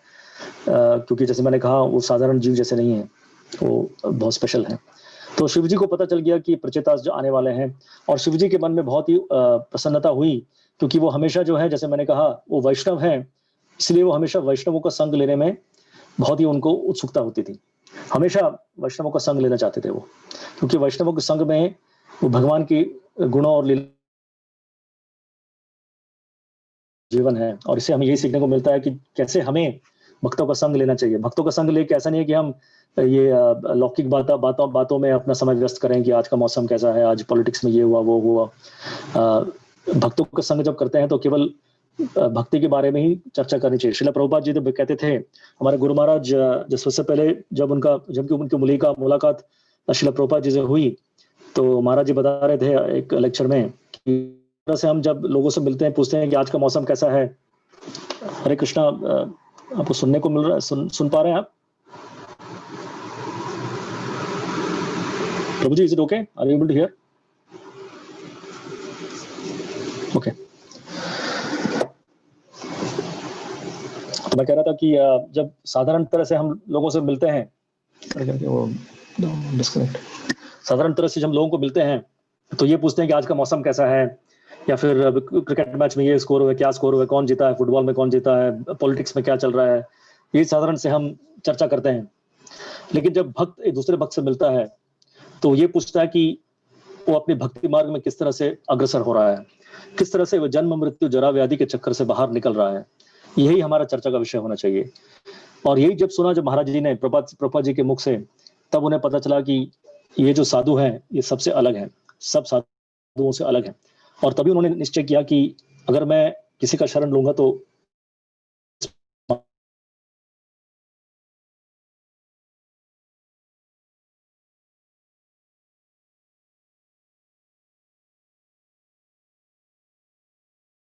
क्योंकि जैसे मैंने कहा वो साधारण जीव जैसे नहीं है, वो बहुत स्पेशल है। तो शिव जी को पता चल गया कि प्रचेतास जो आने वाले हैं, और शिव जी के मन में बहुत ही प्रसन्नता हुई, क्योंकि वो हमेशा जो है, जैसे मैंने कहा, वो वैष्णव हैं, इसलिए वो हमेशा वैष्णवों का संग लेने में बहुत ही उनको उत्सुकता होती थी। हमेशा वैष्णवों का संग लेना चाहते थे वो, क्योंकि वैष्णवों के संग में वो भगवान की गुणों और लीला जीवन है। और इससे हमें यही सीखने को मिलता है कि कैसे हमें भक्तों का संग लेना चाहिए। भक्तों का संग लेके ऐसा नहीं है कि हम ये लौकिक बातों में अपना समय व्यस्त करें कि आज का मौसम कैसा है, आज पॉलिटिक्स में ये हुआ वो हुआ। भक्तों का संग जब करते हैं तो केवल भक्ति के बारे में ही चर्चा करनी चाहिए। श्रील प्रभुपाद जी तो कहते थे, हमारे गुरु महाराज जब सबसे पहले जब उनकी मुलाकात श्रील प्रभुपाद जी से हुई, तो महाराज जी बता रहे थे एक लेक्चर में कि तरह से हम जब लोगों से मिलते हैं, पूछते हैं कि आज का मौसम कैसा है। हरे कृष्णा, आपको सुनने को मिल रहा है? सुन पा रहे हैं आप? Prabhu ji, is it okay? Are you able to hear? Okay. तो मैं कह रहा था कि जब साधारण तरह से हम लोगों से मिलते हैं, डिस्कनेक्ट, साधारण तरह से जब हम लोगों को मिलते हैं तो ये पूछते हैं कि आज का मौसम कैसा है, या फिर क्रिकेट मैच में ये स्कोर हुआ, क्या स्कोर हुआ, कौन जीता है, फुटबॉल में कौन जीता है, पॉलिटिक्स में क्या चल रहा है। ये साधारण से हम चर्चा करते हैं। लेकिन जब भक्त एक दूसरे भक्त से मिलता है तो ये पूछता है कि वो अपने भक्ति मार्ग में किस तरह से अग्रसर हो रहा है, किस तरह से वो जन्म मृत्यु जरा व्याधि के चक्कर से बाहर निकल रहा है। यही हमारा चर्चा का विषय होना चाहिए। और यही जब सुना जब महाराज जी ने प्रभुपाद जी के मुख से, तब उन्हें पता चला कि ये जो साधु हैं ये सबसे अलग हैं, सब साधुओं से अलग हैं। और तभी उन्होंने निश्चय किया कि अगर मैं किसी का शरण लूंगा तो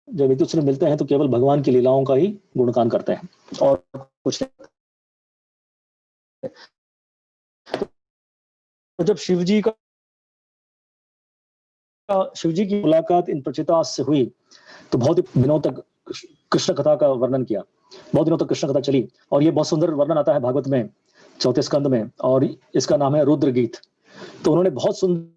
जब एक दूसरे मिलते हैं तो केवल भगवान की लीलाओं का ही गुणगान करते हैं और कुछ नहीं। तो जब शिव जी की मुलाकात इन प्रचेतास से हुई, तो बहुत ही दिनों तक कृष्ण कथा का वर्णन किया। बहुत दिनों तक कृष्ण कथा चली, और ये बहुत सुंदर वर्णन आता है भागवत में, चौथे स्कंद में, और इसका नाम है रुद्र गीत। तो उन्होंने बहुत सुंदर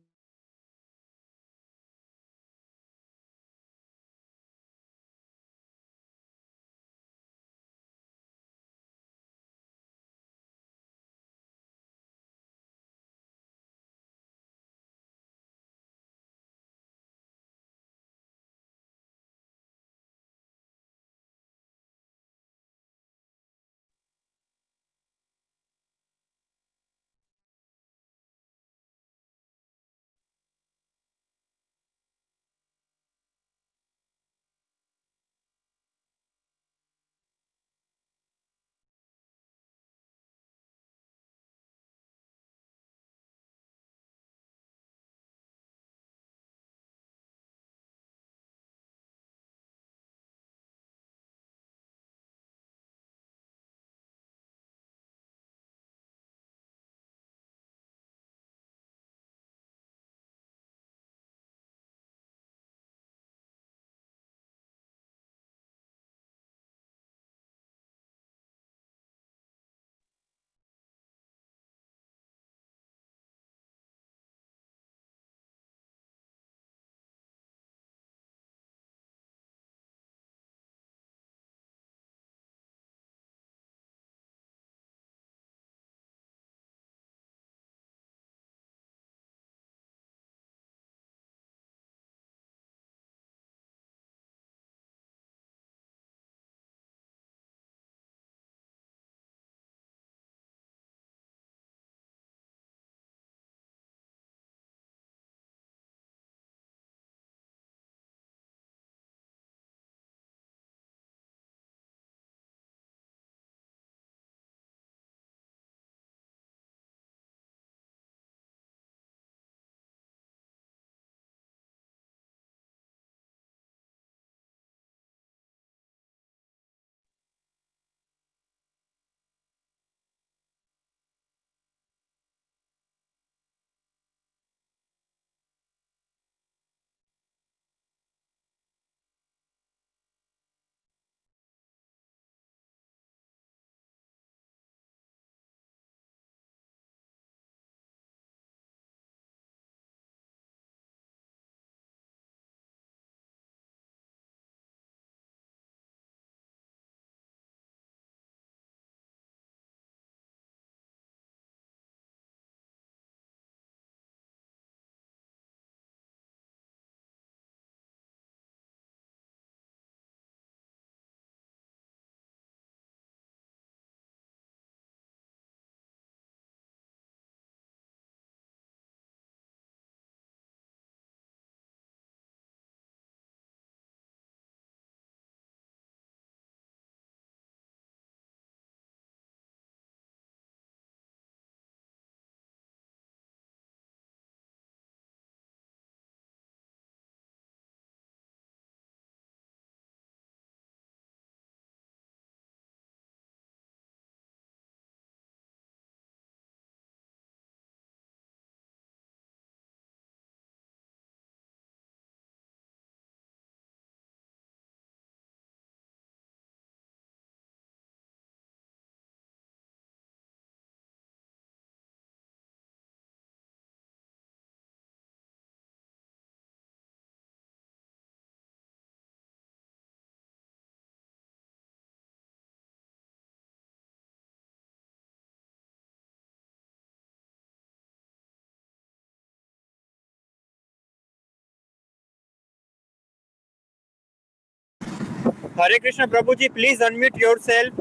Hare Krishna, Prabhuji, please unmute yourself.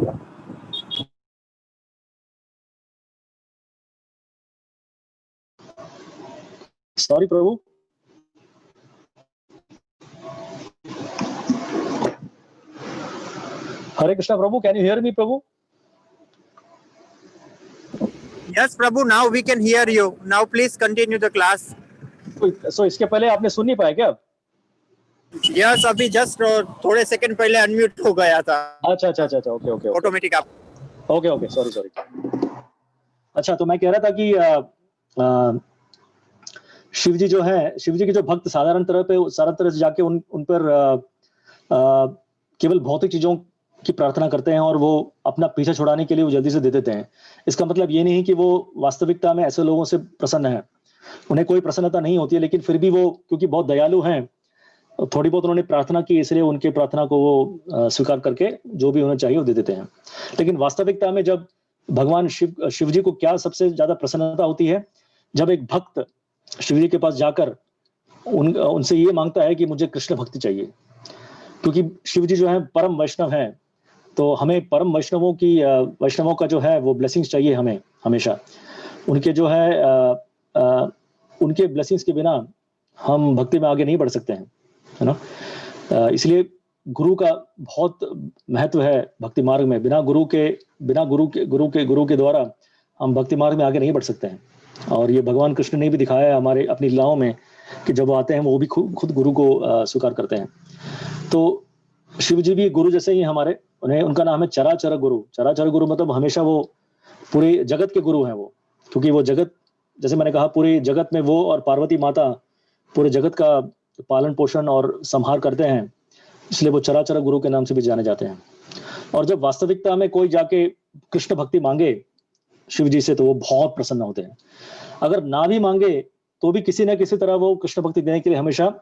Sorry, Prabhu. Hare Krishna, Prabhu. Can you hear me, Prabhu? Yes, Prabhu, now we can hear you. Now please continue the class. So इसके पहले आपने सुन नहीं पाया क्या? Yes, अभी just थोड़े सेकंड पहले अनम्यूट हो गया था. अच्छा, ओके. ऑटोमेटिक आप. Okay, sorry. अच्छा, तो मैं कह रहा था कि शिव जी के जो भक्त साधारण तरह से जाके उन पर केवल भौतिक चीजों की प्रार्थना करते हैं और वो अपना पीछा छुड़ाने के लिए वो जल्दी से दे देते हैं. इसका मतलब ये नहीं कि वो वास्तविकता में ऐसे लोगों से प्रसन्न है. उन्हें कोई प्रसन्नता नहीं होती है, लेकिन फिर भी वो क्योंकि बहुत दयालु हैं, थोड़ी बहुत उन्होंने प्रार्थना की, इसलिए उनके प्रार्थना को वो स्वीकार करके जो भी उन्हें चाहिए वो दे देते हैं. लेकिन वास्तविकता में जब भगवान शिव जी को क्या सबसे ज्यादा प्रसन्नता होती है, जब एक भक्त शिव जी के पास जाकर उनसे ये मांगता है कि मुझे कृष्ण भक्ति चाहिए. क्योंकि शिव जी जो है परम वैष्णव हैं, तो हमें परम वैष्णवों का जो है वो ब्लेसिंग्स चाहिए हमें हमेशा. उनके जो है उनके ब्लेसिंग्स के बिना हम भक्ति में आगे नहीं बढ़ सकते हैं, है ना. इसलिए गुरु का बहुत महत्व है भक्ति मार्ग में. बिना गुरु के द्वारा हम भक्ति मार्ग में आगे नहीं बढ़ सकते हैं. और ये भगवान कृष्ण ने भी दिखाया है हमारे अपनी लीलाओं में कि जब वो आते हैं वो भी खुद गुरु को स्वीकार करते हैं. तो शिव जी भी गुरु जैसे ही हमारे, उनका नाम है चराचर गुरु. चराचर गुरु मतलब हमेशा वो पूरे जगत के गुरु हैं वो, क्योंकि वो जगत, जैसे मैंने कहा, पूरे जगत में वो और पार्वती माता पूरे जगत का पालन पोषण और संहार करते हैं, इसलिए वो चराचर गुरु के नाम से भी जाने जाते हैं. और जब वास्तविकता में कोई जाके कृष्ण भक्ति मांगे शिव जी से, तो वो बहुत प्रसन्न होते हैं. अगर ना भी मांगे तो भी किसी न किसी तरह वो कृष्ण भक्ति देने के लिए हमेशा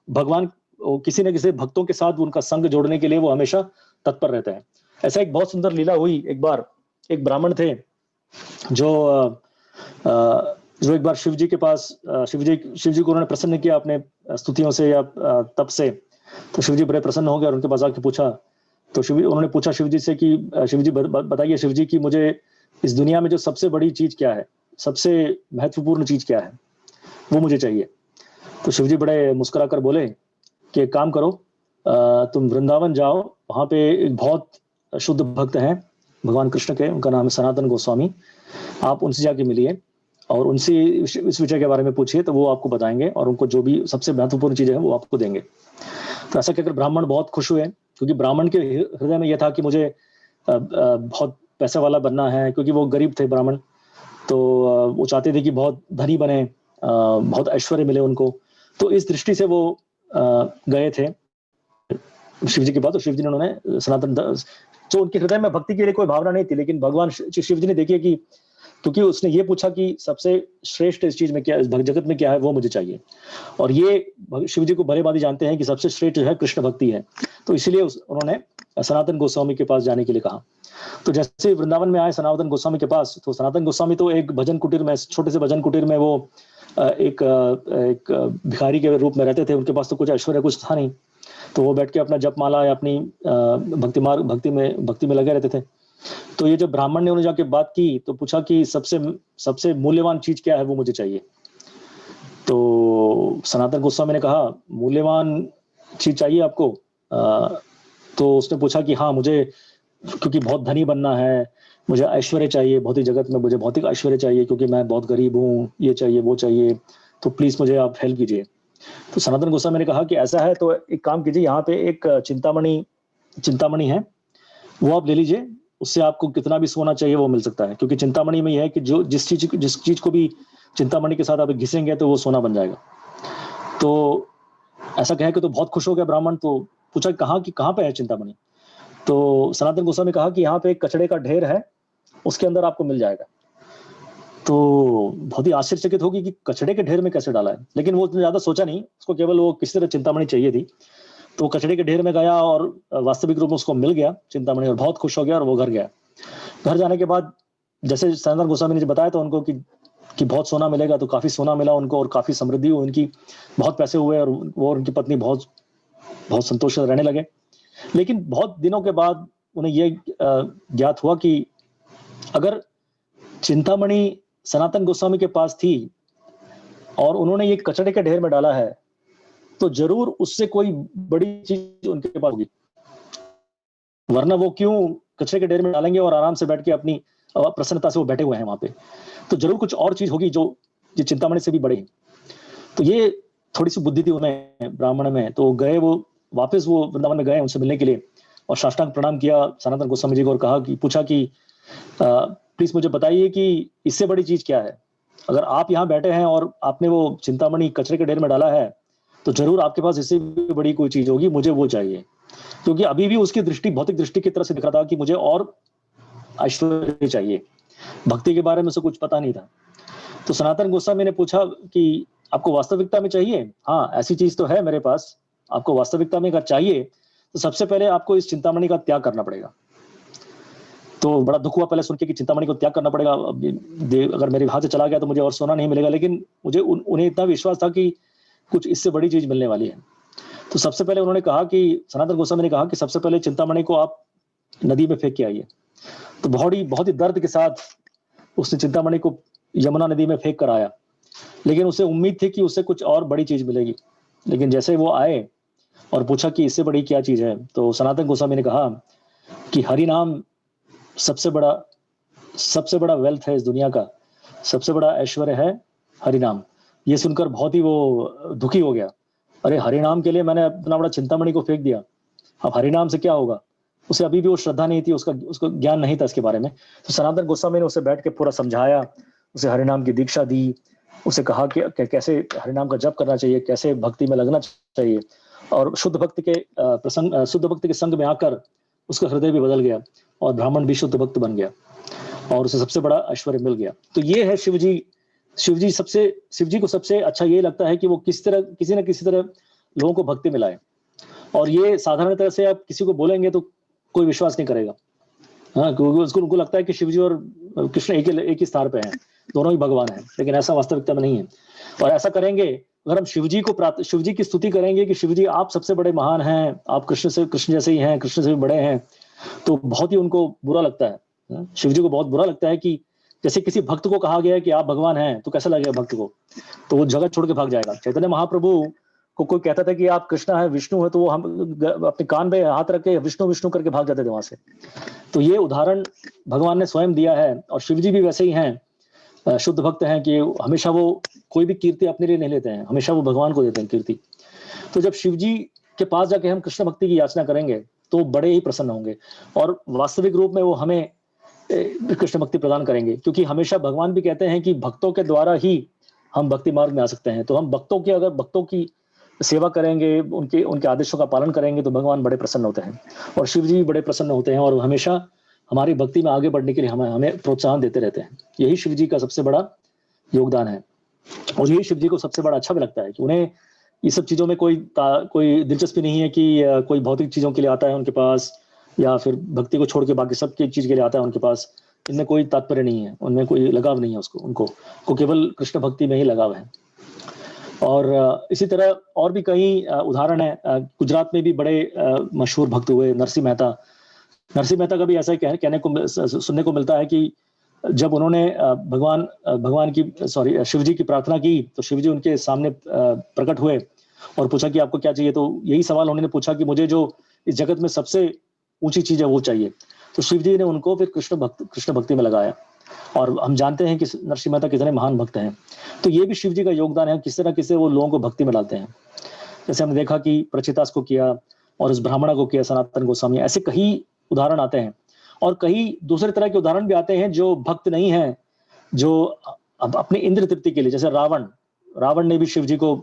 भगवान किसी न किसी भक्तों के साथ उनका संग जोड़ने के लिए वो हमेशा तत्पर रहते हैं. ऐसा एक बहुत सुंदर लीला हुई. एक बार एक ब्राह्मण थे जो एक बार शिव जी के पास शिव जी को उन्होंने प्रसन्न किया अपने स्तुतियों से या तप से. तो शिव जी बड़े प्रसन्न हो गए और उनके पास आके पूछा. तो उन्होंने पूछा शिव जी से कि शिव जी बताइए शिव जी कि मुझे इस दुनिया में जो सबसे बड़ी चीज क्या है, सबसे महत्वपूर्ण चीज क्या है, वो मुझे चाहिए. तो शिव जी बड़े मुस्कुरा कर बोले कि एक काम करो, तुम वृंदावन जाओ, वहां पे एक बहुत शुद्ध भक्त हैं भगवान कृष्ण के, उनका नाम है सनातन गोस्वामी. आप उनसे जाके मिलिए और उनसे इस विषय के बारे में पूछिए, तो वो आपको बताएंगे और उनको जो भी सबसे महत्वपूर्ण चीजें हैं वो आपको देंगे. तो ऐसा कहकर ब्राह्मण बहुत खुश हुए, क्योंकि ब्राह्मण के हृदय में यह था कि मुझे बहुत पैसे वाला बनना है, क्योंकि वो गरीब थे ब्राह्मण. तो वो चाहते थे कि बहुत धनी बने, बहुत ऐश्वर्य मिले उनको. तो इस दृष्टि से वो गए थे शिव जी के पास. तो शिव जी ने उन्होंने सनातन, जो उनके हृदय में भक्ति के लिए कोई भावना नहीं थी, लेकिन भगवान शिव जी ने देखिए कि क्योंकि उसने ये पूछा कि सबसे श्रेष्ठ इस चीज में क्या, इस जगत में क्या है, वो मुझे चाहिए. और ये शिव जी को भले बात जानते हैं कि सबसे श्रेष्ठ जो है कृष्ण भक्ति है. तो इसलिए उन्होंने सनातन गोस्वामी के पास जाने के लिए कहा. तो जैसे वृंदावन में आए सनातन गोस्वामी के पास, तो सनातन गोस्वामी तो एक भजन कुटीर में, छोटे से भजन कुटीर में वो एक भिखारी के रूप में रहते थे. उनके पास तो कुछ ऐश्वर्य कुछ था नहीं, तो वो बैठ के अपना जपमाला या अपनी भक्ति में लगे रहते थे. तो ये जब ब्राह्मण ने उन्हें जाके बात की तो पूछा कि सबसे मूल्यवान चीज क्या है, वो मुझे चाहिए. तो सनातन गोस्वामी ने कहा मूल्यवान चीज चाहिए आपको? तो उसने पूछा कि हाँ, मुझे क्योंकि बहुत धनी बनना है, मुझे ऐश्वर्य चाहिए, भौतिक जगत में मुझे भौतिक ऐश्वर्य चाहिए, क्योंकि मैं बहुत गरीब हूँ, ये चाहिए वो चाहिए, तो प्लीज मुझे आप हेल्प कीजिए. तो सनातन गोस्वामी ने कहा कि ऐसा है तो एक काम कीजिए, यहाँ पे एक चिंतामणि है, वो आप ले लीजिए, उससे आपको कितना भी सोना चाहिए वो मिल सकता है. क्योंकि चिंतामणि में यह है कि जो जिस चीज को भी चिंतामणि के साथ आप घिसेंगे तो वो सोना बन जाएगा. तो ऐसा कह के तो बहुत खुश हो गया ब्राह्मण. तो पूछा कहाँ पे है चिंतामणि? तो सनातन गोस्वामी ने कहा कि यहाँ पे एक कचड़े का ढेर है, उसके अंदर आपको मिल जाएगा. तो बहुत ही आश्चर्यचकित होगी कि कचड़े के ढेर में कैसे डाला है, लेकिन वो उतना ज्यादा सोचा नहीं, उसको केवल वो किसी तरह चिंतामणि चाहिए थी. तो वो कचड़े के ढेर में गया और वास्तविक रूप में उसको मिल गया चिंतामणि, और बहुत खुश हो गया और वो घर गया. घर जाने के बाद जैसे सनातन गोस्वामी ने बताया था उनको कि बहुत सोना मिलेगा, तो काफी सोना मिला उनको और काफी समृद्धि हुई उनकी, बहुत पैसे हुए और वो उनकी पत्नी बहुत संतोष रहने लगे. लेकिन बहुत दिनों के बाद उन्हें ये ज्ञात हुआ कि अगर चिंतामणि सनातन गोस्वामी के पास थी और उन्होंने ये कचड़े के ढेर में डाला है, तो जरूर उससे कोई बड़ी चीज उनके पास होगी, वरना वो क्यों कचरे के ढेर में डालेंगे और आराम से बैठ के अपनी प्रसन्नता से वो बैठे हुए हैं वहां पे। तो जरूर कुछ और चीज होगी जो चिंतामणि से भी बड़ी। तो ये थोड़ी सी बुद्धि थी उन्हें, ब्राह्मण में। तो गए वो वापस, वो वृंदावन में गए उनसे मिलने के लिए और साष्टांग प्रणाम किया सनातन गोस्वामी जी को और कहा कि पूछा कि प्लीज मुझे बताइए कि इससे बड़ी चीज क्या है। अगर आप यहाँ बैठे हैं और आपने वो चिंतामणि कचरे के ढेर में डाला है, तो जरूर आपके पास इससे भी बड़ी कोई चीज होगी, मुझे वो चाहिए। क्योंकि अभी भी उसकी दृष्टि भौतिक दृष्टि की तरह से दिख रहा था कि मुझे और ऐश्वर्य चाहिए, भक्ति के बारे में उसे कुछ पता नहीं था। तो सनातन गोस्वामी ने पूछा कि आपको वास्तविकता में चाहिए? हाँ, ऐसी चीज तो है मेरे पास। आपको वास्तविकता में अगर चाहिए तो सबसे पहले आपको इस चिंतामणि का त्याग करना पड़ेगा। तो बड़ा दुख हुआ पहले सुन के कि चिंतामणि को त्याग करना पड़ेगा, अगर मेरे हाथ से चला गया तो मुझे और सोना नहीं मिलेगा। लेकिन मुझे उन्हें इतना विश्वास था कि कुछ इससे बड़ी चीज मिलने वाली है। तो सबसे पहले उन्होंने कहा कि सनातन गोस्वामी ने कहा कि सबसे पहले चिंतामणि को आप नदी में फेंक के आइए। तो बहुत ही दर्द के साथ उसने चिंतामणि को यमुना नदी में फेंक कर आया, लेकिन उसे उम्मीद थी कि उससे कुछ और बड़ी चीज मिलेगी। लेकिन जैसे वो आए और पूछा कि इससे बड़ी क्या चीज है, तो सनातन गोस्वामी ने कहा कि हरि नाम सबसे बड़ा वेल्थ है इस दुनिया का, सबसे बड़ा ऐश्वर्य है हरि नाम। ये सुनकर बहुत ही वो दुखी हो गया। अरे, हरि नाम के लिए मैंने इतना बड़ा चिंतामणि को फेंक दिया, अब हरि नाम से क्या होगा। उसे अभी भी वो श्रद्धा नहीं थी, उसको ज्ञान नहीं था इसके बारे में। तो सनातन गोस्वामी ने उसे बैठ के पूरा समझाया, उसे हरिनाम की दीक्षा दी, उसे कहा कि कैसे हरिनाम का जप करना चाहिए, कैसे भक्ति में लगना चाहिए। और शुद्ध भक्ति के संग में आकर उसका हृदय भी बदल गया और ब्राह्मण भी शुद्ध भक्त बन गया और उसे सबसे बड़ा ऐश्वर्य मिल गया। तो ये है शिव जी को सबसे अच्छा ये लगता है कि वो किसी न किसी तरह लोगों को भक्ति में लाए। और ये साधारण तरह से आप किसी को बोलेंगे तो कोई विश्वास नहीं करेगा। हाँ, क्योंकि उनको लगता है कि शिव जी और कृष्ण एक ही स्थान पे हैं, दोनों ही भगवान हैं। लेकिन ऐसा वास्तविकता में नहीं है। और ऐसा करेंगे, अगर हम शिव जी की स्तुति करेंगे कि शिव जी आप सबसे बड़े महान हैं, आप कृष्ण जैसे ही हैं, कृष्ण से भी बड़े हैं, तो बहुत ही उनको बुरा लगता है। शिव जी को बहुत बुरा लगता है कि जैसे किसी भक्त को कहा गया है कि आप भगवान हैं, तो कैसा लगेगा भक्त को, तो वो जगह छोड़ के भाग जाएगा। चैतन्य महाप्रभु को कोई कहता था कि आप कृष्णा है, विष्णु है, तो वो हम अपने कान पे हाथ रख के विष्णु विष्णु करके भाग जाते थे वहां से। तो ये उदाहरण भगवान ने स्वयं दिया है। और शिव जी भी वैसे ही हैं, शुद्ध भक्त हैं कि हमेशा वो कोई भी कीर्ति अपने लिए नहीं लेते हैं, हमेशा वो भगवान को देते हैं कीर्ति। तो जब शिव जी के पास जाके हम कृष्ण भक्ति की याचना करेंगे तो बड़े ही प्रसन्न होंगे और वास्तविक रूप में वो हमें कृष्ण भक्ति प्रदान करेंगे। क्योंकि हमेशा भगवान भी कहते हैं कि भक्तों के द्वारा ही हम भक्ति मार्ग में आ सकते हैं। तो हम अगर भक्तों की सेवा करेंगे, उनके आदेशों का पालन करेंगे, तो भगवान बड़े प्रसन्न होते हैं और शिव जी भी बड़े प्रसन्न होते हैं और हमेशा हमारी भक्ति में आगे बढ़ने के लिए हमें प्रोत्साहन देते रहते हैं। यही शिव जी का सबसे बड़ा योगदान है और यही शिव जी को सबसे बड़ा अच्छा भी लगता है कि उन्हें ये सब चीजों में कोई दिलचस्पी नहीं है कि कोई भौतिक चीजों के लिए आता है उनके पास, या फिर भक्ति को छोड़ के बाकी सब चीज के लिए आता है उनके पास। इनमें कोई तात्पर्य नहीं है, उनमें कोई लगाव नहीं है उनको केवल कृष्ण भक्ति में ही लगाव है। और इसी तरह और भी कई उदाहरण है। गुजरात में भी बड़े मशहूर भक्त हुए नरसिंह मेहता का भी ऐसा ही सुनने को मिलता है कि जब उन्होंने शिव जी की प्रार्थना की, तो शिव जी उनके सामने प्रकट हुए और पूछा कि आपको क्या चाहिए। तो यही सवाल उन्होंने पूछा कि मुझे जो इस जगत में सबसे ऊंची चीज है वो चाहिए। तो शिव जी ने उनको फिर कृष्ण भक्ति में लगाया। और हम जानते हैं कि नरसिंह मेहता कितने महान भक्त हैं। तो ये भी शिव जी का योगदान है, किस तरह किसे वो लोगों को भक्ति में लाते हैं। जैसे हमने देखा कि प्रचितास को किया और इस ब्राह्मणा को किया सनातन गोस्वामी, ऐसे कई उदाहरण आते हैं। और कई दूसरे तरह के उदाहरण भी आते हैं जो भक्त नहीं है, जो अपने इंद्र तृप्ति के लिए, जैसे रावण ने भी शिव जी को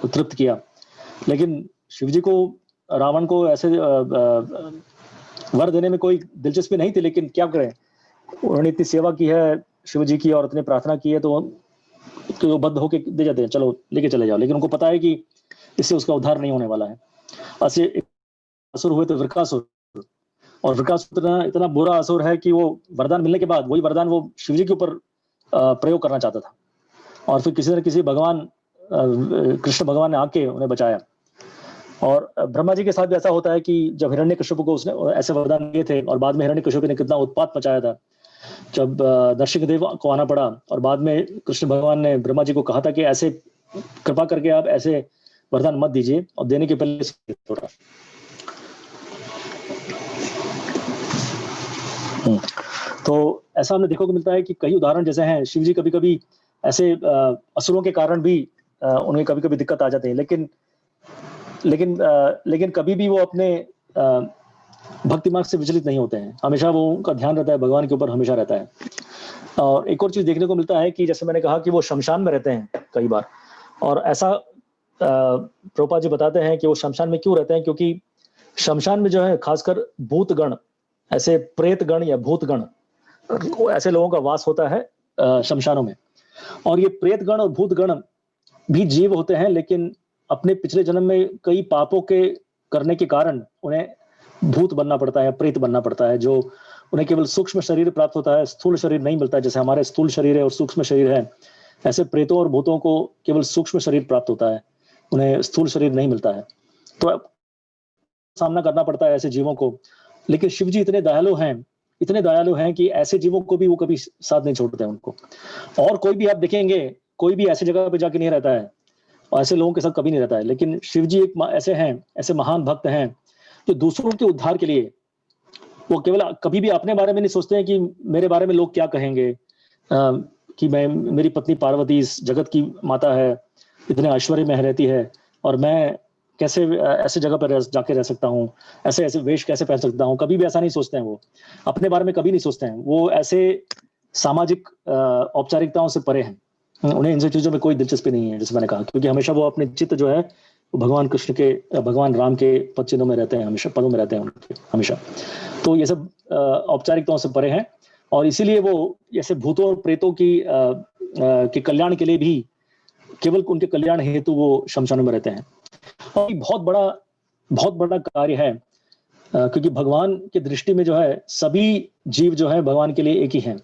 तृप्त किया। लेकिन शिव जी को रावण को ऐसे वर देने में कोई दिलचस्पी नहीं थी, लेकिन क्या करें, उन्होंने इतनी सेवा की है शिव जी की और इतनी प्रार्थना की है, तो बद्ध होके दे जाते हैं, चलो लेके चले जाओ। लेकिन उनको पता है कि इससे उसका उद्धार नहीं होने वाला है। असुर हुए तो वृकासुर, और वृकासुर इतना बुरा असुर है कि वो वरदान मिलने के बाद वही वरदान वो शिव जी के ऊपर प्रयोग करना चाहता था। और फिर किसी न किसी कृष्ण भगवान ने आके उन्हें बचाया। और ब्रह्मा जी के साथ भी ऐसा होता है कि जब हिरण्यकश्यप को उसने ऐसे वरदान दिए थे और बाद में हिरण्यकश्यप ने कितना उत्पात मचाया था, जब नरसिंहदेव को आना पड़ा और बाद में कृष्ण भगवान ने ब्रह्मा जी को कहा था कि ऐसे कृपा करके आप ऐसे वरदान मत दीजिए और देने के पहले थोड़ा। तो ऐसा हमने देखने को मिलता है कि कई उदाहरण जैसे हैं, शिव जी कभी कभी ऐसे असुरों के कारण भी उन्हें कभी कभी दिक्कत आ जाती है, लेकिन कभी भी वो अपने भक्ति मार्ग से विचलित नहीं होते हैं। हमेशा वो उनका ध्यान रहता है, भगवान के ऊपर हमेशा रहता है। और एक और चीज देखने को मिलता है कि जैसे मैंने कहा कि वो शमशान में रहते हैं कई बार, और ऐसा प्रभुपाद जी बताते हैं कि वो शमशान में क्यों रहते हैं, क्योंकि शमशान में जो है खासकर भूत गण, ऐसे प्रेत गण या भूत गण, ऐसे लोगों का वास होता है शमशानों में। और ये प्रेत गण और भूत गण भी जीव होते हैं, लेकिन अपने पिछले जन्म में कई पापों के करने के कारण उन्हें भूत बनना पड़ता है, प्रेत बनना पड़ता है, जो उन्हें केवल सूक्ष्म शरीर प्राप्त होता है, स्थूल शरीर नहीं मिलता है। जैसे हमारे स्थूल शरीर है और सूक्ष्म शरीर है, ऐसे प्रेतों और भूतों को केवल सूक्ष्म शरीर प्राप्त होता है, उन्हें स्थूल शरीर नहीं मिलता है। तो सामना करना पड़ता है ऐसे जीवों को। लेकिन शिव जी इतने दयालु हैं कि ऐसे जीवों को भी वो कभी साथ नहीं छोड़ते हैं उनको। और कोई भी आप देखेंगे, कोई भी ऐसी जगह पे जाके नहीं रहता है और ऐसे लोगों के साथ कभी नहीं रहता है, लेकिन शिव जी एक ऐसे महान भक्त हैं जो दूसरों के उद्धार के लिए वो केवल कभी भी अपने बारे में नहीं सोचते हैं कि मेरे बारे में लोग क्या कहेंगे, कि मेरी पत्नी पार्वती इस जगत की माता है, इतने ऐश्वर्य में रहती है, और मैं कैसे ऐसे जगह पर जाके रह सकता हूँ, ऐसे वेश कैसे पहन सकता हूँ। कभी भी ऐसा नहीं सोचते हैं, वो अपने बारे में कभी नहीं सोचते हैं। वो ऐसे सामाजिक औपचारिकताओं से परे हैं, उन्हें इन सब चीजों में कोई दिलचस्पी नहीं है, जैसे मैंने कहा, क्योंकि हमेशा वो अपने चित्त जो है वो भगवान कृष्ण के, भगवान राम के पद चिन्हों में रहते हैं, हमेशा पदों में रहते हैं उनके हमेशा। तो ये सब औपचारिकताओं से परे हैं, और इसीलिए वो ऐसे भूतों और प्रेतों के कल्याण के लिए भी, केवल उनके कल्याण हेतु वो शमशानों में रहते हैं। और बहुत बड़ा कार्य है, क्योंकि भगवान की दृष्टि में जो है सभी जीव जो है भगवान के लिए एक ही हैं,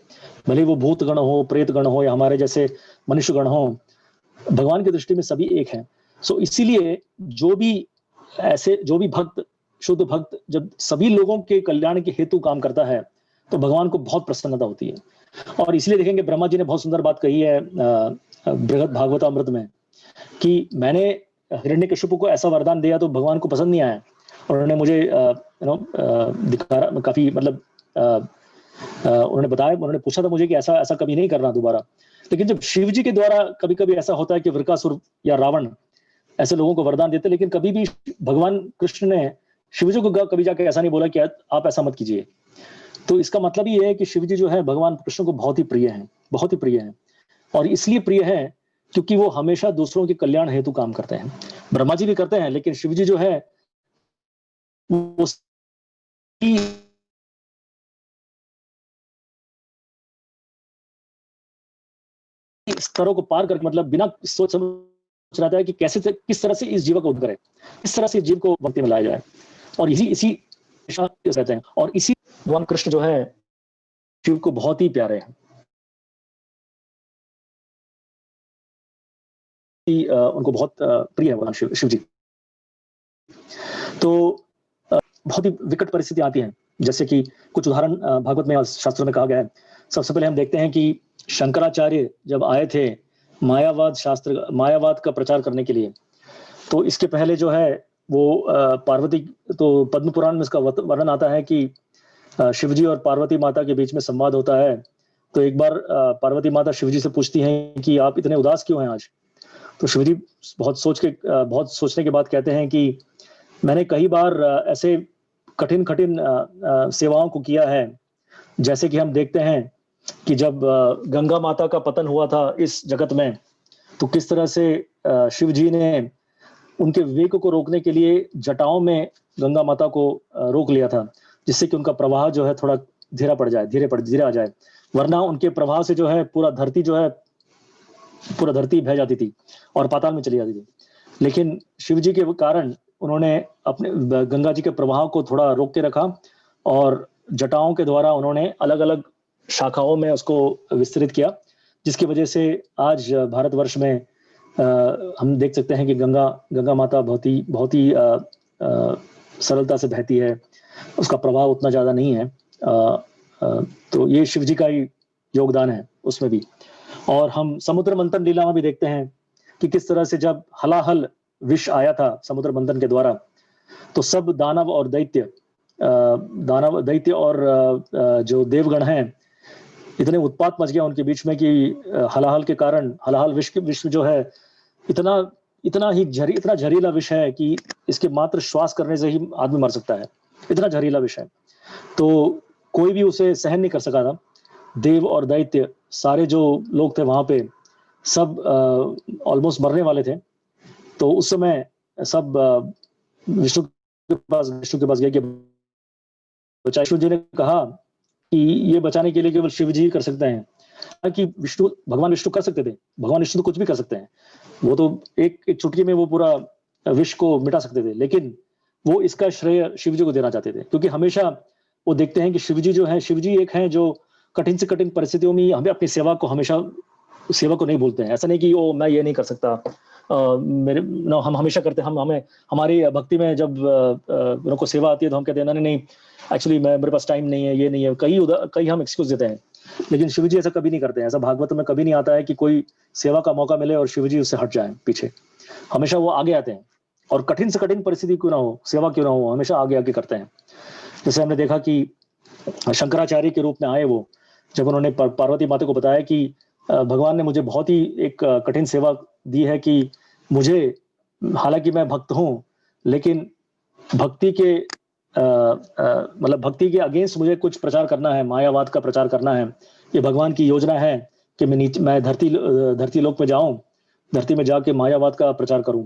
भले वो भूत गण हो, प्रेत गण हो, या हमारे जैसे मनुष्य गण हो, भगवान की दृष्टि में सभी एक हैं। सो इसीलिए जो भी भक्त, शुद्ध भक्त, जब सभी लोगों के कल्याण के हेतु काम करता है तो भगवान को बहुत प्रसन्नता होती है। और इसलिए देखेंगे ब्रह्मा जी ने बहुत सुंदर बात कही है बृहद भागवतामृत में, कि मैंने हिरण्यकश्यप को ऐसा वरदान दिया तो भगवान को पसंद नहीं आया, और उन्होंने मुझे दिखा काफी, मतलब उन्होंने बताया, उन्होंने पूछा था मुझे कि ऐसा कभी नहीं करना दोबारा। लेकिन जब शिव जी के द्वारा कभी कभी ऐसा होता है कि वृकासुर या रावण ऐसे लोगों को वरदान देते, लेकिन कभी भी भगवान कृष्ण ने शिव जी को कभी जाके ऐसा नहीं बोला कि आप ऐसा मत कीजिए। तो इसका मतलब ये है कि शिव जी जो है भगवान कृष्ण को बहुत ही प्रिय हैं, और इसलिए प्रिय है क्योंकि वो हमेशा दूसरों के कल्याण हेतु काम करते हैं। ब्रह्मा जी भी करते हैं, लेकिन शिव जी जो है वो स्तरों को पार करके, मतलब बिना सोच समझ रहा है कि किस तरह से इस जीव को उद्धार करें, किस तरह से जीव को भक्ति में लाया जाए, और इसी रहते हैं। और इसी भगवान कृष्ण जो है शिव को बहुत ही प्यारे हैं, उनको बहुत प्रिय है भगवान शिव जी। तो बहुत ही विकट परिस्थिति आती हैं, जैसे कि कुछ उदाहरण भागवत में शास्त्रों में कहा गया है। सबसे पहले हम देखते हैं कि शंकराचार्य जब आए थे मायावाद का प्रचार करने के लिए, तो इसके पहले जो है वो पार्वती, तो पद्म पुराण में इसका वर्णन आता है कि शिवजी और पार्वती माता के बीच में संवाद होता है। तो एक बार पार्वती माता शिवजी से पूछती हैं कि आप इतने उदास क्यों हैं आज। तो शिवजी बहुत सोचने के बाद कहते हैं कि मैंने कई बार ऐसे कठिन सेवाओं को किया है, जैसे कि हम देखते हैं कि जब गंगा माता का पतन हुआ था इस जगत में, तो किस तरह से शिव जी ने उनके विवेक को रोकने के लिए जटाओं में गंगा माता को रोक लिया था, जिससे कि उनका प्रवाह जो है थोड़ा धीरे आ जाए, वरना उनके प्रवाह से जो है पूरा धरती बह जाती थी और पाताल में चली जाती थी। लेकिन शिव जी के कारण उन्होंने अपने गंगा जी के प्रवाह को थोड़ा रोक के रखा, और जटाओं के द्वारा उन्होंने अलग अलग शाखाओं में उसको विस्तृत किया, जिसकी वजह से आज भारतवर्ष में हम देख सकते हैं कि गंगा माता बहुत ही सरलता से बहती है, उसका प्रभाव उतना ज्यादा नहीं है। तो ये शिव जी का ही योगदान है उसमें भी। और हम समुद्र मंथन लीला में भी देखते हैं कि किस तरह से जब हलाहल विष आया था समुद्र मंथन के द्वारा, तो सब दानव और दैत्य और जो देवगण हैं, इतने उत्पात मच गया उनके बीच में कि हलाहल के कारण, हलाहल विष जो है इतना जहरीला विष है कि इसके मात्र श्वास करने से ही आदमी मर सकता है, इतना जहरीला विष है। तो कोई भी उसे सहन नहीं कर सका था। देव और दैत्य सारे जो लोग थे वहां पे, सब ऑलमोस्ट मरने वाले थे। तो उस समय सब विष्णु के पास गए कि विष्णु जी ने कहा कि ये बचाने के लिए केवल शिव जी कर सकते हैं, कि भगवान विष्णु कर सकते थे, भगवान विष्णु तो कुछ भी कर सकते हैं, वो तो एक चुटकी में वो पूरा विष को मिटा सकते थे, लेकिन वो इसका श्रेय शिव जी को देना चाहते थे, क्योंकि हमेशा वो देखते हैं कि शिव जी जो है, शिव जी एक हैं जो कठिन से कठिन परिस्थितियों में हमें अपनी सेवा को नहीं भूलते हैं। ऐसा नहीं कि ओ मैं ये नहीं कर सकता, हम हमेशा करते हैं, हमें हमारी भक्ति में जब उनको सेवा आती है तो हम कहते हैं नहीं एक्चुअली मेरे पास टाइम नहीं है, ये नहीं है, कई हम एक्सक्यूज देते हैं। लेकिन शिव जी ऐसा कभी नहीं करते हैं। ऐसा भागवत में कभी नहीं आता है कि कोई सेवा का मौका मिले और शिव जी उससे हट जाए पीछे। हमेशा वो आगे आते हैं, और कठिन से कठिन परिस्थिति क्यों ना हो, सेवा क्यों ना हो, हमेशा आगे करते हैं। जैसे हमने देखा कि शंकराचार्य के रूप में आए वो, जब उन्होंने पार्वती माता को बताया कि भगवान ने मुझे बहुत ही एक कठिन सेवा दी है कि मुझे, हालांकि मैं भक्त हूं, लेकिन भक्ति के मतलब भक्ति के अगेंस्ट मुझे कुछ प्रचार करना है, मायावाद का प्रचार करना है। ये भगवान की योजना है कि मैं धरती लोक में जाऊं, धरती में जाके मायावाद का प्रचार करूं।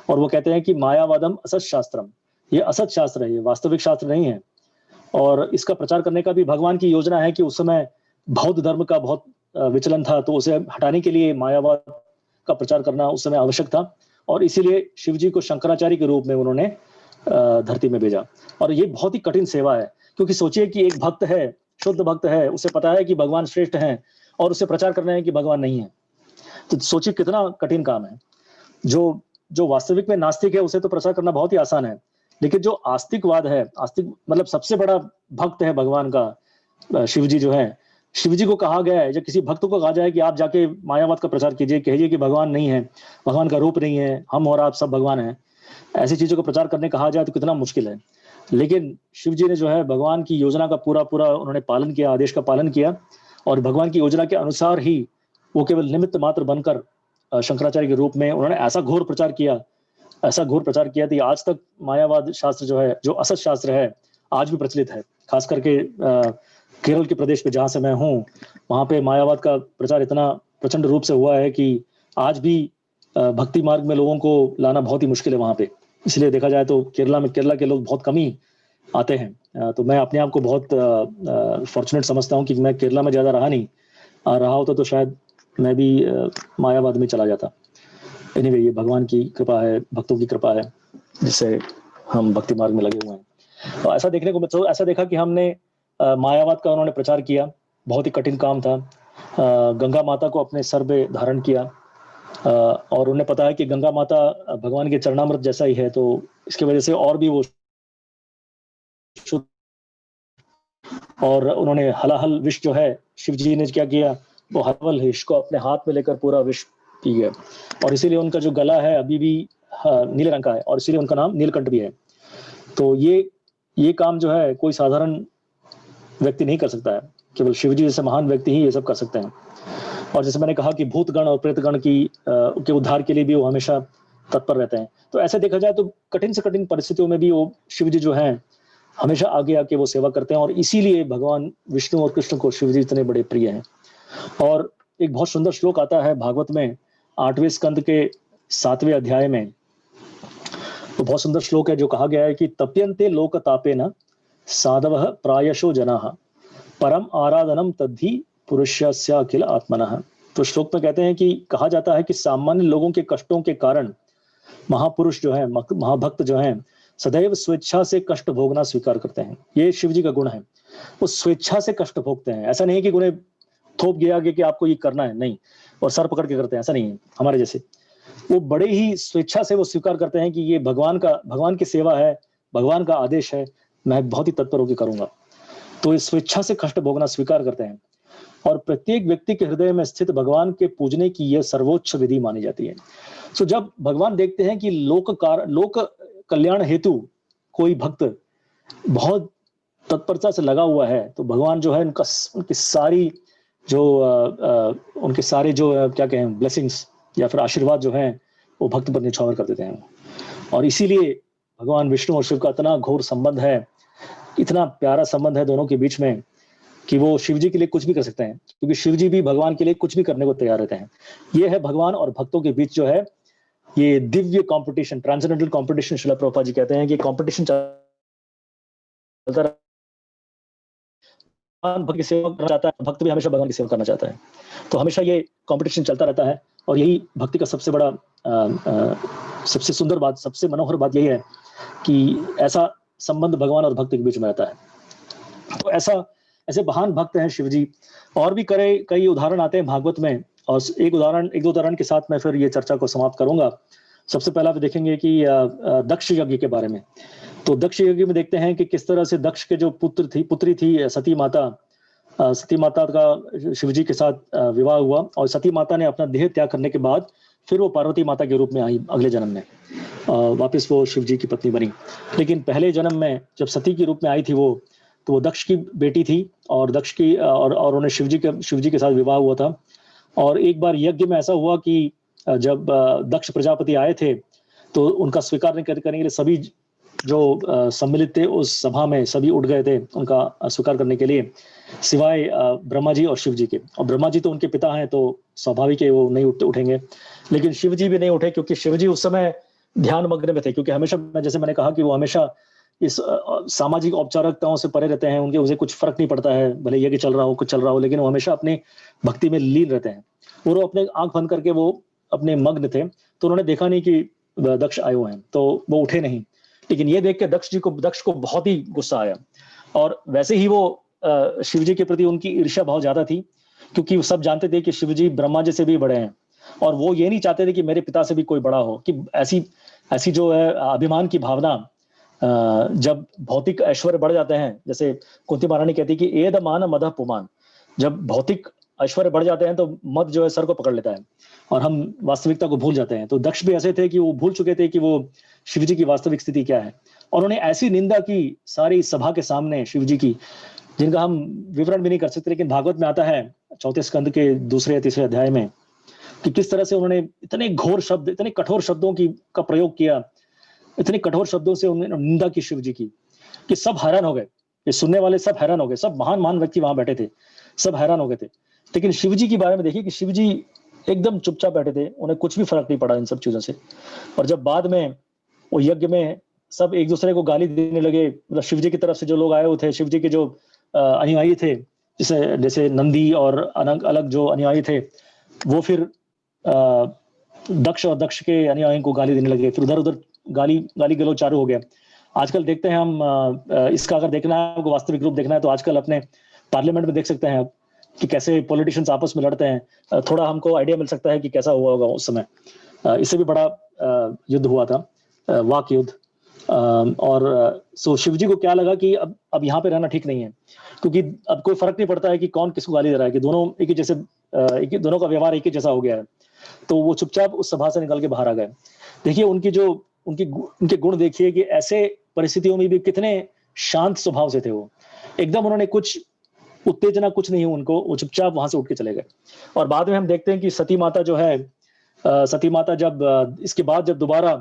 और वो कहते हैं कि मायावादम असत शास्त्रम, ये असत शास्त्र है, ये वास्तविक शास्त्र नहीं है। और इसका प्रचार करने का भी भगवान की योजना है कि उस समय बौद्ध धर्म का बहुत विचलन था, तो उसे हटाने के लिए मायावाद का प्रचार करना उस समय आवश्यक था। और इसीलिए शिव जी को शंकराचार्य के रूप में उन्होंने धरती में भेजा। और ये बहुत ही कठिन सेवा है, क्योंकि सोचिए कि एक भक्त है, शुद्ध भक्त है, उसे पता है कि भगवान श्रेष्ठ हैं, और उसे प्रचार करना है कि भगवान नहीं है। तो सोचिए कितना कठिन काम है। जो वास्तविक में नास्तिक है उसे तो प्रचार करना बहुत ही आसान है, लेकिन जो आस्तिकवाद है, आस्तिक मतलब सबसे बड़ा भक्त है भगवान का शिव जी जो है, शिव जी को कहा गया है, जब किसी भक्त को कहा जाए कि आप जाके मायावाद का प्रचार कीजिए, कहिए कि भगवान नहीं है, भगवान का रूप नहीं है, हम और आप सब भगवान हैं, ऐसी चीजों को प्रचार करने कहा जाए तो कितना मुश्किल है। लेकिन शिव जी ने जो है भगवान की योजना का पूरा उन्होंने पालन किया, आदेश का पालन किया, और भगवान की योजना के अनुसार ही वो केवल निमित्त मात्र बनकर शंकराचार्य के रूप में उन्होंने ऐसा घोर प्रचार किया कि आज तक मायावाद शास्त्र जो है, जो असत शास्त्र है, आज भी प्रचलित है। खास करके केरल के प्रदेश पे जहाँ से मैं हूँ, वहाँ पे मायावाद का प्रचार इतना प्रचंड रूप से हुआ है कि आज भी भक्ति मार्ग में लोगों को लाना बहुत ही मुश्किल है वहाँ पे। इसलिए देखा जाए तो केरला के लोग बहुत कम ही आते हैं। तो मैं अपने आप को बहुत फॉर्चुनेट समझता हूँ कि मैं केरला में ज्यादा रहा होता तो शायद मैं भी मायावाद में चला जाता। एनीवे, ये भगवान की कृपा है, भक्तों की कृपा है, जिससे हम भक्ति मार्ग में लगे हुए हैं। तो ऐसा देखा कि हमने मायावाद का उन्होंने प्रचार किया, बहुत ही कठिन काम था। गंगा माता को अपने सर पे धारण किया, और उन्हें पता है कि गंगा माता भगवान के चरणामृत जैसा ही है, तो इसकी वजह से और भी वो शुद्ध। और उन्होंने हलाहल विष जो है, शिव जी ने क्या किया, वो हलाहल विष को अपने हाथ में लेकर पूरा विष पी गया, और इसीलिए उनका जो गला है अभी भी नीले रंग का है, और इसीलिए उनका नाम नीलकंठ भी है। तो ये काम जो है कोई साधारण व्यक्ति नहीं कर सकता है, केवल शिवजी जैसे महान व्यक्ति ही ये सब कर सकते हैं। और जैसे मैंने कहा कि भूतगण और प्रेतगण के उद्धार के लिए भी वो हमेशा तत्पर रहते हैं। तो ऐसे देखा जाए तो कठिन से कठिन परिस्थितियों में भी वो शिवजी जो हैं हमेशा आगे आके वो सेवा करते हैं, और इसीलिए भगवान विष्णु और कृष्ण को शिवजी इतने बड़े प्रिय हैं। और एक बहुत सुंदर श्लोक आता है भागवत में 8वें स्कंद के 7वें अध्याय में। तो बहुत सुंदर श्लोक है जो कहा गया है कि तप्यन्ते लोक तापेन साधवः प्रायशो जनाः परम आराधनम तद्धि पुरुषस्य अखिल आत्मनः। तो श्लोक में कहते हैं कि कहा जाता है कि सामान्य लोगों के कष्टों के कारण महापुरुष जो है, महाभक्त जो है, सदैव स्वेच्छा से कष्ट भोगना स्वीकार करते हैं। ये शिव जी का गुण है, वो स्वेच्छा से कष्ट भोगते हैं। ऐसा नहीं कि उन्हें थोप गया कि आपको ये करना है, नहीं, और सर पकड़ के करते हैं, ऐसा नहीं है हमारे जैसे। वो बड़े ही स्वेच्छा से वो स्वीकार करते हैं कि ये भगवान की सेवा है, भगवान का आदेश है, मैं बहुत ही तत्पर होकर करूंगा। तो इस स्वेच्छा से कष्ट भोगना स्वीकार करते हैं और प्रत्येक व्यक्ति के हृदय में स्थित भगवान के पूजने की यह सर्वोच्च विधि मानी जाती है। सो जब भगवान देखते हैं कि लोक कल्याण हेतु कोई भक्त बहुत तत्परता से लगा हुआ है, तो भगवान जो है उनकी सारी जो उनके सारे जो क्या कहें ब्लेसिंग्स या फिर आशीर्वाद जो हैं वो भक्त पर निछावर कर देते हैं। और इसीलिए भगवान विष्णु और शिव का इतना घोर संबंध है, इतना प्यारा संबंध है दोनों के बीच में कि वो शिव जी के लिए कुछ भी कर सकते हैं, क्योंकि शिव जी भी भगवान के लिए कुछ भी करने को तैयार रहते हैं। ये है भगवान और भक्तों के बीच जो है ये दिव्य competition, transcendental competition. Shrila Prabhupada ji कहते हैं कि कंपटीशन चलता रहता है, भक्त की सेवा करना चाहता है, भक्त भी हमेशा भगवान की सेवा करना चाहता है, तो हमेशा ये कंपटीशन चलता रहता है। और यही भक्ति का सबसे बड़ा सबसे सुंदर बात, सबसे मनोहर बात यही है कि ऐसा संबंध भगवान और भक्त के बीच में रहता है। तो ऐसे महान भक्त हैं शिव जी। और भी कई उदाहरण आते हैं भागवत में, और एक दो उदाहरण के साथ मैं फिर ये चर्चा को समाप्त करूंगा। सबसे पहला भी देखेंगे कि दक्ष यज्ञ के बारे में। तो दक्ष यज्ञ में देखते हैं कि किस तरह से दक्ष के जो पुत्री थी सती माता का शिवजी के साथ विवाह हुआ, और सती माता ने अपना देह त्याग करने के बाद फिर वो पार्वती माता के रूप में आई अगले जन्म में, वापस वो शिवजी की पत्नी बनी। लेकिन पहले जन्म में जब सती के रूप में आई थी तो वो दक्ष की बेटी थी, और दक्ष की और उन्हें शिवजी के साथ विवाह हुआ था। और एक बार यज्ञ में ऐसा हुआ कि जब दक्ष प्रजापति आए थे तो उनका स्वीकार नहीं करने के लिए सभी जो सम्मिलित थे उस सभा में सभी उठ गए थे उनका स्वीकार करने के लिए, सिवाय ब्रह्मा जी और शिव जी के। और ब्रह्मा जी तो उनके पिता हैं तो स्वाभाविक है वो नहीं उठेंगे, लेकिन शिव जी भी नहीं उठे, क्योंकि शिव जी उस समय ध्यान मग्न में थे। क्योंकि हमेशा जैसे मैंने कहा कि वो हमेशा इस सामाजिक औपचारिकताओं से परे रहते हैं, उसे कुछ फर्क नहीं पड़ता है, भले यज्ञ चल रहा हो कुछ चल रहा हो, लेकिन वो हमेशा अपने भक्ति में लीन रहते हैं। और वो अपने आंख बंद करके वो अपने मग्न थे, तो उन्होंने देखा नहीं कि दक्ष आए हुए हैं, तो वो उठे नहीं। लेकिन ये देख के दक्ष को बहुत ही गुस्सा आया, और वैसे ही वो शिव जी के प्रति उनकी ईर्ष्या बहुत ज्यादा थी, क्योंकि वो सब जानते थे कि शिव जी ब्रह्मा जी से भी बड़े हैं, और वो ये नहीं चाहते थे कि मेरे पिता से भी कोई बड़ा हो। कि ऐसी जो है अभिमान की भावना, जब भौतिक ऐश्वर्य बढ़ जाते हैं, जैसे कुंती महारानी कहती है कि एद मान मदह पुमान, जब भौतिक ऐश्वर्य बढ़ जाते हैं तो मद जो है सर को पकड़ लेता है और हम वास्तविकता को भूल जाते हैं। तो दक्ष भी ऐसे थे कि वो भूल चुके थे कि वो शिवजी की वास्तविक स्थिति क्या है, और उन्हें ऐसी निंदा की सारी सभा के सामने शिवजी की, जिनका हम विवरण भी नहीं कर सकते। लेकिन भागवत में आता है 4 स्कंद के 2 या 3 अध्याय में कि किस तरह से उन्होंने इतने घोर शब्द, इतने कठोर शब्दों का प्रयोग किया, इतने कठोर शब्दों से उन्होंने निंदा की शिवजी की, कि सब हैरान हो गए, ये सुनने वाले सब हैरान हो गए, सब महान व्यक्ति वहां बैठे थे, सब हैरान हो गए थे। लेकिन शिवजी के बारे में देखिए कि शिवजी एकदम चुपचाप बैठे थे, उन्हें कुछ भी फर्क नहीं पड़ा इन सब चीजों से। और जब बाद में वो यज्ञ में सब एक दूसरे को गाली देने लगे, मतलब शिवजी की तरफ से जो लोग आए हुए थे, शिवजी के जो अनुयायी थे, जैसे नंदी और अलग जो अनुयायी थे, वो फिर दक्ष और दक्ष के अनुयायियों को गाली देने लगे, फिर उधर गाली गलौज चालू हो गया। आजकल देखते हैं हम, इसका अगर देखना है आपको, वास्तविक रूप देखना है, तो आजकल अपने पार्लियामेंट में देख सकते हैं आप कि कैसे पॉलिटिशियंस आपस में लड़ते हैं। थोड़ा हमको आइडिया मिल सकता है कि कैसा हुआ होगा उस समय। इससे भी बड़ा युद्ध हुआ था, वाक युद्ध। और सो शिवजी को क्या लगा कि अब यहाँ पे रहना ठीक नहीं है, क्योंकि अब कोई फर्क नहीं पड़ता है कि कौन किसको गाली दे रहा है, कि दोनों एक ही जैसे, दोनों का व्यवहार एक ही जैसा हो गया है। तो वो चुपचाप उस सभा से निकल के बाहर आ गए। देखिए उनके गुण देखिए कि ऐसे परिस्थितियों में भी कितने शांत स्वभाव से थे वो, एकदम उन्होंने कुछ उत्तेजना कुछ नहीं उनको, वो चुपचाप वहां से उठ के चले गए। और बाद में हम देखते हैं कि सती माता जो है, सती माता जब इसके बाद जब दोबारा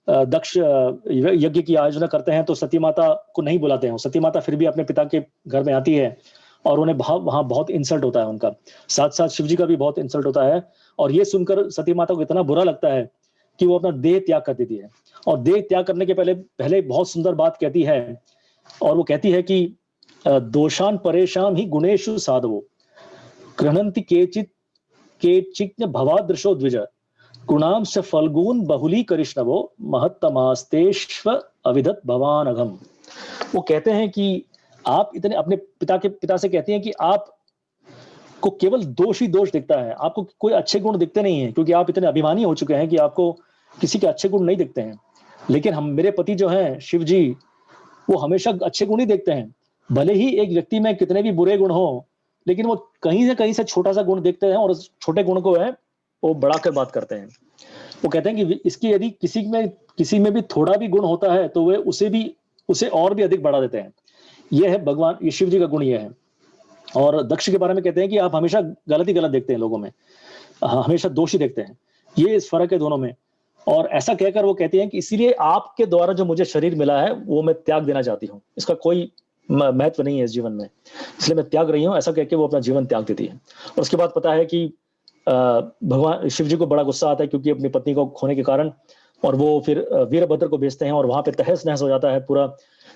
दक्ष यज्ञ की आयोजना करते हैं तो सती माता को नहीं बुलाते हैं। सती माता फिर भी अपने पिता के घर में आती है, और उन्हें वहां बहुत इंसल्ट होता है उनका, साथ साथ शिवजी का भी बहुत इंसल्ट होता है। और ये सुनकर सती माता को इतना बुरा लगता है कि वो अपना देह त्याग कर देती है। और देह त्याग करने के पहले बहुत सुंदर बात कहती है, और वो कहती है कि दोषान परेशान ही गुणेशु साधवो गृह्णन्ति केचित् भवादृशो द्विज गुणाम से फलगुन बहुली करिष्णवो महत्तमास्तेष्व अविदत भवानघम। वो कहते हैं कि आप इतने, अपने पिता से कहती हैं कि आप को केवल दोष ही दोष दिखता है, आपको कोई अच्छे गुण दिखते नहीं है, क्योंकि आप इतने अभिमानी हो चुके हैं कि आपको किसी के अच्छे गुण नहीं दिखते हैं। लेकिन हम, मेरे पति जो हैं शिव जी, वो हमेशा अच्छे गुण ही देखते हैं। भले ही एक व्यक्ति में कितने भी बुरे गुण हो, लेकिन वो कहीं से छोटा सा गुण देखते हैं और उस छोटे गुण को है वो बढ़ा कर बात करते हैं। वो कहते हैं कि इसकी यदि किसी में भी थोड़ा भी गुण होता है तो वे उसे और भी अधिक बढ़ा देते हैं। ये है भगवान, ये शिव जी का गुण ये है। और दक्ष के बारे में कहते हैं कि आप हमेशा गलत ही गलत देखते हैं लोगों में, हमेशा दोष ही देखते हैं। ये इस फर्क है दोनों में। और ऐसा कहकर वो कहती हैं कि इसीलिए आपके द्वारा जो मुझे शरीर मिला है वो मैं त्याग देना चाहती हूँ, इसका कोई महत्व नहीं है इस जीवन में, इसलिए मैं त्याग रही हूँ, ऐसा कहकर वो अपना जीवन त्याग देती है। और उसके बाद पता है कि भगवान शिव जी को बड़ा गुस्सा आता है क्योंकि अपनी पत्नी को खोने के कारण, और वो फिर वीरभद्र को भेजते हैं और वहां पे तहस नहस हो जाता है पूरा।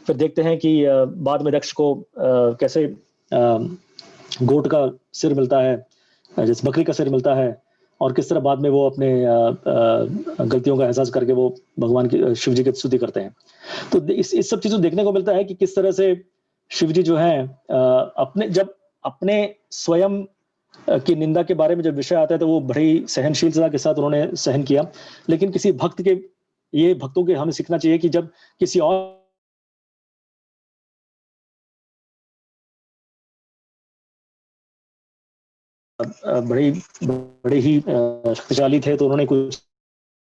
फिर देखते हैं कि बाद में दक्ष को कैसे गोट का सिर मिलता है, जैसे बकरी का सिर मिलता है, और किस तरह बाद में वो अपने गलतियों का एहसास करके वो भगवान की, शिव जी की स्तुति करते हैं। तो इस सब चीजों देखने को मिलता है कि किस तरह से शिव जी जो है अपने स्वयं की निंदा के बारे में जब विषय आता है तो वो बड़ी सहनशीलता के साथ उन्होंने सहन किया। लेकिन किसी भक्त के, ये भक्तों के हमें सीखना चाहिए कि जब किसी और बड़े ही शक्तिशाली थे तो उन्होंने कुछ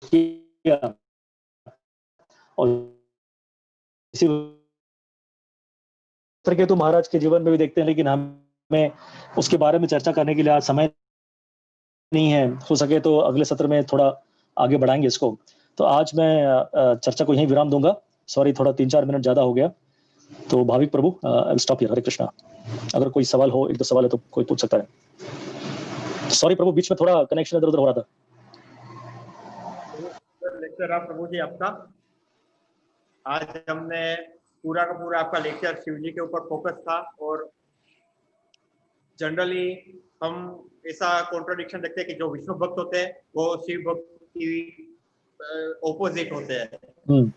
किया, और इसी तरह के तो महाराज के जीवन में भी देखते हैं, लेकिन हमें उसके बारे में चर्चा करने के लिए आज समय नहीं है। हो सके तो अगले सत्र में थोड़ा आगे बढ़ाएंगे इसको। तो आज मैं चर्चा को यहीं विराम दूंगा। सॉरी, थोड़ा 3-4 मिनट ज्यादा हो गया। तो भाविक प्रभु, आई विल स्टॉप हियर। हरे कृष्णा। अगर कोई सवाल हो, 1-2 सवाल है तो कोई पूछ सकता है। सॉरी प्रभु, बीच में थोड़ा कनेक्शन इधर उधर हो रहा था। लेक्चर आप प्रभु जी आपका। आज हमने पूरा का पूरा आपका लेक्चर शिव जी के ऊपर फोकस था, और जनरली हम ऐसा कॉन्ट्रडिक्शन देखते हैं कि जो विष्णु भक्त होते हैं वो शिव भक्त की ऑपोजिट होते हैं।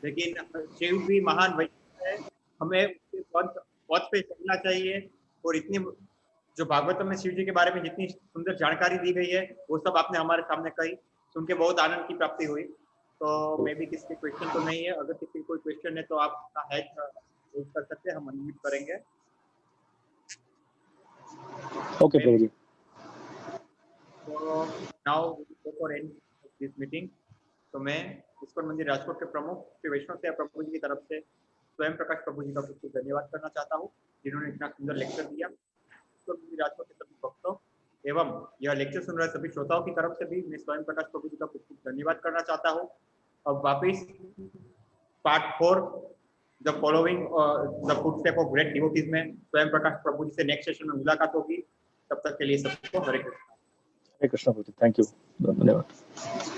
लेकिन शिव भी महान वैष्णव है, हमें उसके पथ पे चलना चाहिए। और इतनी जो भागवत में शिव जी के बारे में जितनी सुंदर जानकारी दी गई है वो सब आपने हमारे सामने कही, सुन के बहुत आनंद की प्राप्ति हुई। तो मे भी किसी क्वेश्चन तो नहीं है, अगर किसी कोई क्वेश्चन है तो आप अपना हैंड रेज कर सकते हैं, हम अनम्यूट करेंगे। ओके प्रभु जी। तो now for and this meeting. तो मैं इस्कॉन मंदिर राजकोट के प्रमुख श्री वैष्णव सेवा प्रभु जी की तरफ से स्वयं प्रकाश प्रभु जी का कुछ धन्यवाद करना चाहता हूँ, जिन्होंने इतना सुंदर लेक्चर दिया। इस्कॉन मंदिर राजकोट के सभी भक्तों एवं यह लेक्चर सुन रहे सभी श्रोताओं की तरफ से भी मैं स्वयं प्रकाश प्रभु जी का कुछ धन्यवाद करना चाहता हूँ। अब वापिस part 4 the following the footstep of great devotees में स्वयं प्रकाश प्रभु जी से नेक्स्ट सेशन में मुलाकात होगी। तब तक के लिए सबको हरे कृष्ण। हरे कृष्ण प्रभु जी, थैंक यू, धन्यवाद।